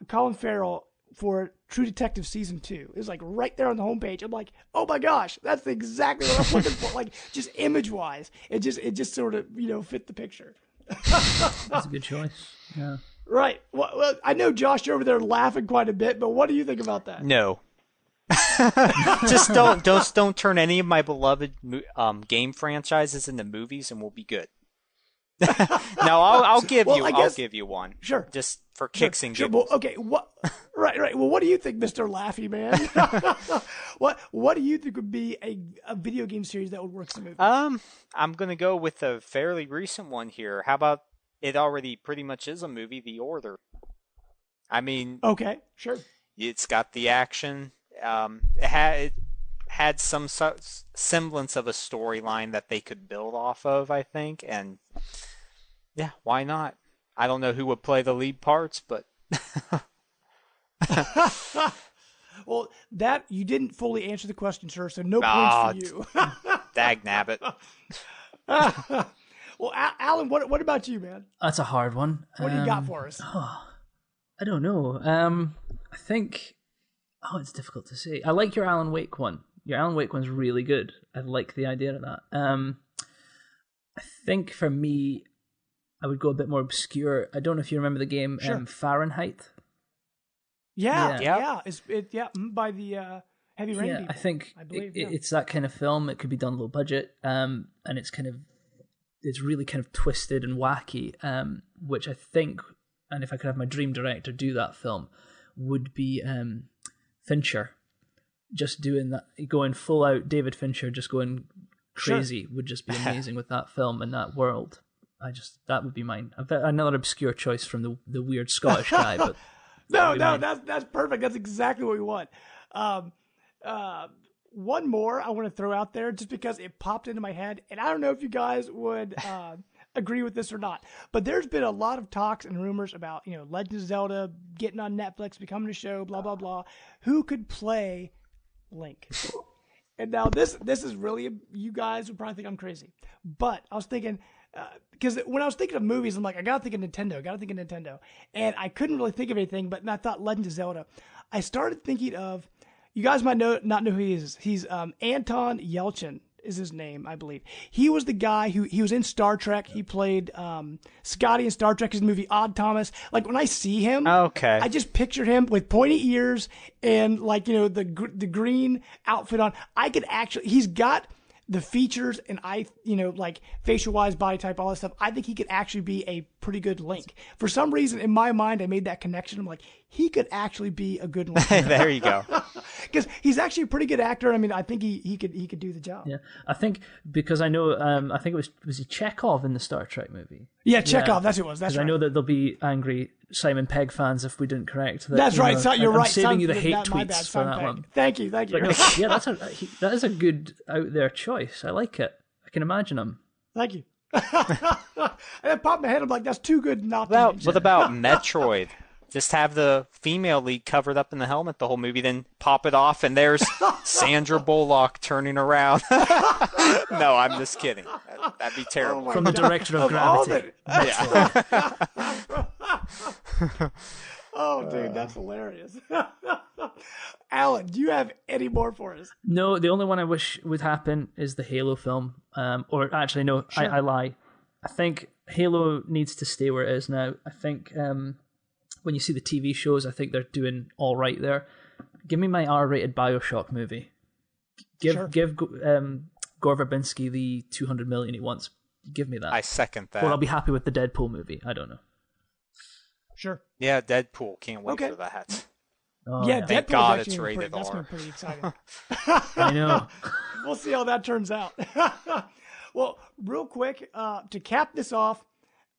Colin Farrell for True Detective Season 2. It was like right there on the homepage. I'm like, oh my gosh, that's exactly what I'm looking for. Like, just image-wise, it just sort of, you know, fit the picture. That's a good choice. Yeah. Right. Well, I know Josh, you're over there laughing quite a bit, but what do you think about that? No. Just don't turn any of my beloved game franchises into movies, and we'll be good. No, I'll give you one. Sure. Just for kicks and sure. giggles. Well, okay. Right. Well, what do you think, Mr. Laffy Man? What do you think would be a video game series that would work as a movie? I'm gonna go with a fairly recent one here. How about it already pretty much is a movie, The Order? I mean, okay, sure. It's got the action. It had some semblance of a storyline that they could build off of, I think, and yeah, why not? I don't know who would play the lead parts, but well, that you didn't fully answer the question, sir, so no points for you. Dag nabbit. Well, Alan, what about you, man? That's a hard one. What do you got for us? I don't know. I think. Oh, it's difficult to say. I like your Alan Wake one. Your Alan Wake one's really good. I like the idea of that. I think for me, I would go a bit more obscure. I don't know if you remember the game Fahrenheit. Yeah. By the Heavy Rain people, I think I believe, it's that kind of film. It could be done low budget, and it's really kind of twisted and wacky, which I think, and if I could have my dream director do that film, would be Fincher. Just doing that, going full out David Fincher, just going crazy would just be amazing with that film and that world. That would be mine. Another obscure choice from the weird Scottish guy, but that's perfect. That's exactly what we want. One more I want to throw out there just because it popped into my head, and I don't know if you guys would agree with this or not, but there's been a lot of talks and rumors about, you know, Legend of Zelda getting on Netflix, becoming a show, blah, blah, blah. Who could play Link? And now this is really, you guys would probably think I'm crazy, but I was thinking, because when I was thinking of movies, I'm like, I gotta think of Nintendo, and I couldn't really think of anything, but I thought Legend of Zelda. I started thinking of, you guys might not know who he is. He's Anton Yelchin. is his name, I believe. He was the guy he was in Star Trek. He played Scotty in Star Trek, his movie Odd Thomas. Like when I see him, Okay. I just picture him with pointy ears and like, the green outfit on. I could actually, he's got the features and like facial wise, body type, all that stuff. I think he could actually be a pretty good Link. For some reason in my mind, I made that connection. I'm like, he could actually be a good Link. There you go. Because he's actually a pretty good actor. I mean, I think he could do the job. Yeah, I think because I know, I think it was he Chekhov in the Star Trek movie? Yeah, Chekhov. That's who it was. That's right. I know that there'll be angry Simon Pegg fans if we didn't correct that. That's right. You're right. I'm saving you the hate tweets for that one. Thank you. But no, yeah, that is a good out there choice. I like it. I can imagine him. Thank you. And it popped in my head. I'm like, that's too good not to mention. What about Metroid? Just have the female lead covered up in the helmet the whole movie, then pop it off, and there's Sandra Bullock turning around. No, I'm just kidding. That'd be terrible. From the director of Gravity. Oh, dude, that's hilarious. Alan, do you have any more for us? No, the only one I wish would happen is the Halo film. Or actually, no, sure. I lie. I think Halo needs to stay where it is now. I think when you see the TV shows, I think they're doing all right there. Give me my R-rated BioShock movie. Give Gore Verbinski the $200 million he wants. Give me that. I second that. Or I'll be happy with the Deadpool movie. I don't know. Sure. Yeah, Deadpool. Can't wait for that. Oh, yeah, thank God it's rated R. That's been pretty exciting. I know. We'll see how that turns out. Well, real quick, to cap this off,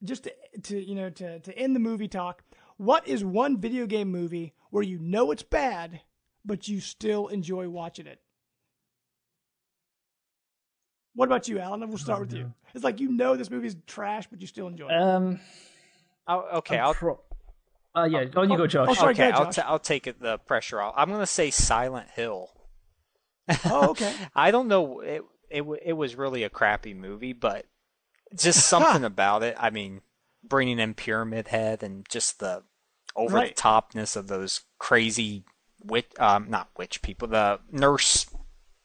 just to end the movie talk, what is one video game movie where you know it's bad, but you still enjoy watching it? What about you, Alan? We'll start with you. It's like this movie's trash, but you still enjoy it. You go, Josh. Oh, sorry, okay, go ahead, Josh. I'll take the pressure off. I'm going to say Silent Hill. Oh, okay. I don't know. It was really a crappy movie, but just something about it. I mean, bringing in Pyramid Head and just the over-the-topness of those crazy not witch people, the nurse,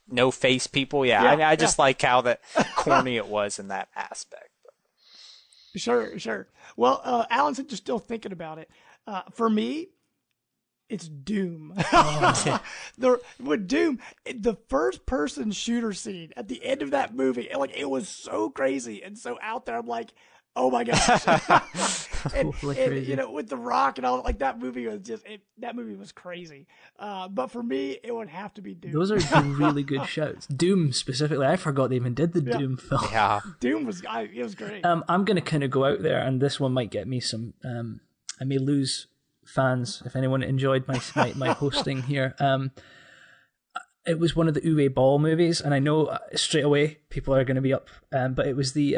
no-face people. Yeah, I just like how corny it was in that aspect. Sure. Well, Alan said you're still thinking about it. For me, it's Doom. With Doom, the first-person shooter scene at the end of that movie, it was so crazy and so out there. I'm like, oh my gosh. and with The Rock and all, that movie was that movie was crazy. But for me, it would have to be Doom. Those are really good shouts. Doom specifically, I forgot they even did the Doom film. Yeah, Doom was great. I'm going to kind of go out there, and this one might get me some. I may lose fans if anyone enjoyed my hosting here. It was one of the Uwe Ball movies, and I know straight away people are going to be up. But it was the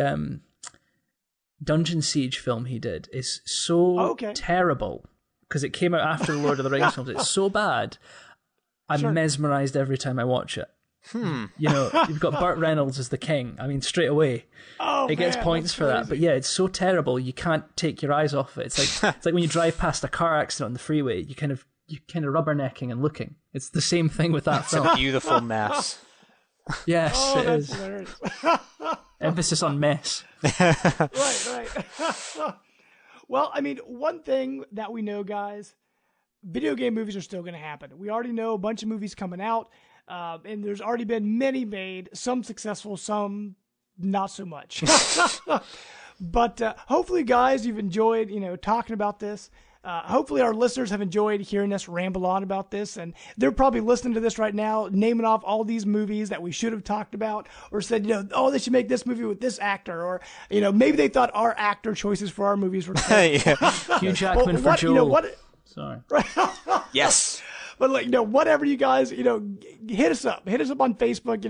Dungeon Siege film he did. Is so terrible because it came out after the Lord of the Rings films. It's so bad. I'm mesmerized every time I watch it. You've got Burt Reynolds as the king. I mean, straight away, it gets points for that. But yeah, it's so terrible you can't take your eyes off it. It's like when you drive past a car accident on the freeway, you kind of rubbernecking and looking. It's the same thing with that film. It's a beautiful mess. Yes, it is. Hilarious. Emphasis on mess. Right. Well, I mean, one thing that we know, guys, video game movies are still going to happen. We already know a bunch of movies coming out. And there's already been many made, some successful, some not so much. But hopefully, guys, you've enjoyed, talking about this. Hopefully, our listeners have enjoyed hearing us ramble on about this, and they're probably listening to this right now, naming off all these movies that we should have talked about, or said, they should make this movie with this actor, or maybe they thought our actor choices for our movies were Hugh Jackman for Joel. Sorry. Yes. But whatever you guys, hit us up on Facebook,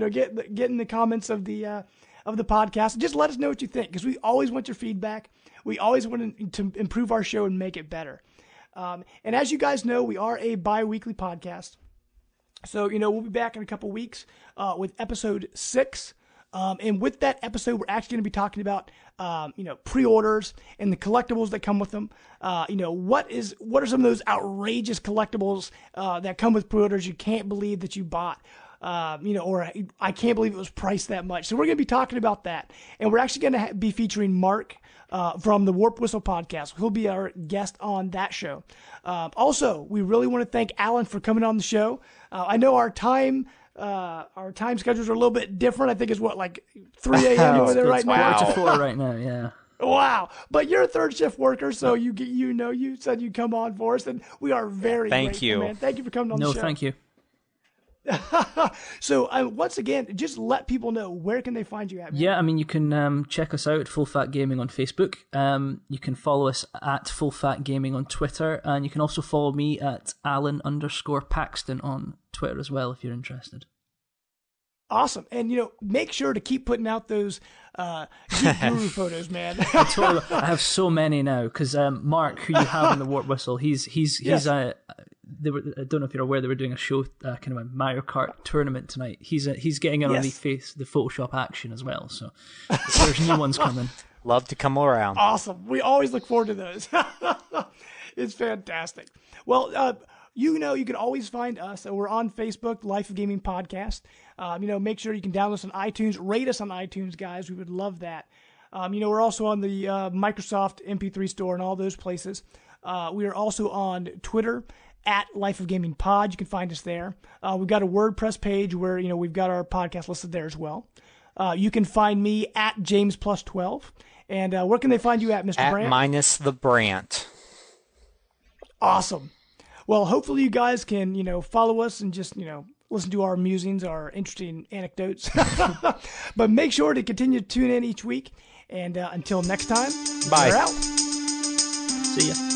get in the comments of the podcast, and just let us know what you think, because we always want your feedback. We always want to improve our show and make it better. And as you guys know, we are a bi-weekly podcast. So, we'll be back in a couple weeks with episode 6. And with that episode, we're actually going to be talking about, pre-orders and the collectibles that come with them. What are some of those outrageous collectibles that come with pre-orders you can't believe that you bought? or I can't believe it was priced that much. So we're going to be talking about that. And we're actually going to be featuring Mark from the Warp Whistle podcast. He'll be our guest on that show. Also, we really want to thank Allan for coming on the show. I know our time schedules are a little bit different. I think it's like 3 a.m. over there right now. 4 to 4 right now, yeah. Wow. But you're a third shift worker, so you said you'd come on for us, and we are very grateful, man. Thank you for coming on the show. No, thank you. So once again, just let people know, where can they find you at, man? Yeah, I mean, you can check us out at Full Fat Gaming on Facebook. You can follow us at Full Fat Gaming on Twitter, and you can also follow me at Allan_Paxton on Twitter as well if you're interested. Awesome. And, make sure to keep putting out those Geek Guru photos, man. I have so many now, because Mark, who you have in the Warp Whistle, he's yes. I don't know if you're aware, they were doing a show, kind of a Mario Kart tournament tonight. He's getting in on the Photoshop action as well, so there's new ones coming. Love to come around. Awesome. We always look forward to those. It's fantastic. Well, you can always find us. We're on Facebook, Life of Gaming Podcast. Make sure you can download us on iTunes. Rate us on iTunes, guys. We would love that. We're also on the Microsoft MP3 store and all those places. We are also on Twitter at Life of Gaming Pod. You can find us there. We've got a WordPress page where, we've got our podcast listed there as well. You can find me at James+12. And where can they find you at, Mr. Brandt? Minus the Brandt. Awesome. Well, hopefully you guys can, follow us and just, listen to our musings, our interesting anecdotes. But make sure to continue to tune in each week. And until next time, bye. we're out. See ya.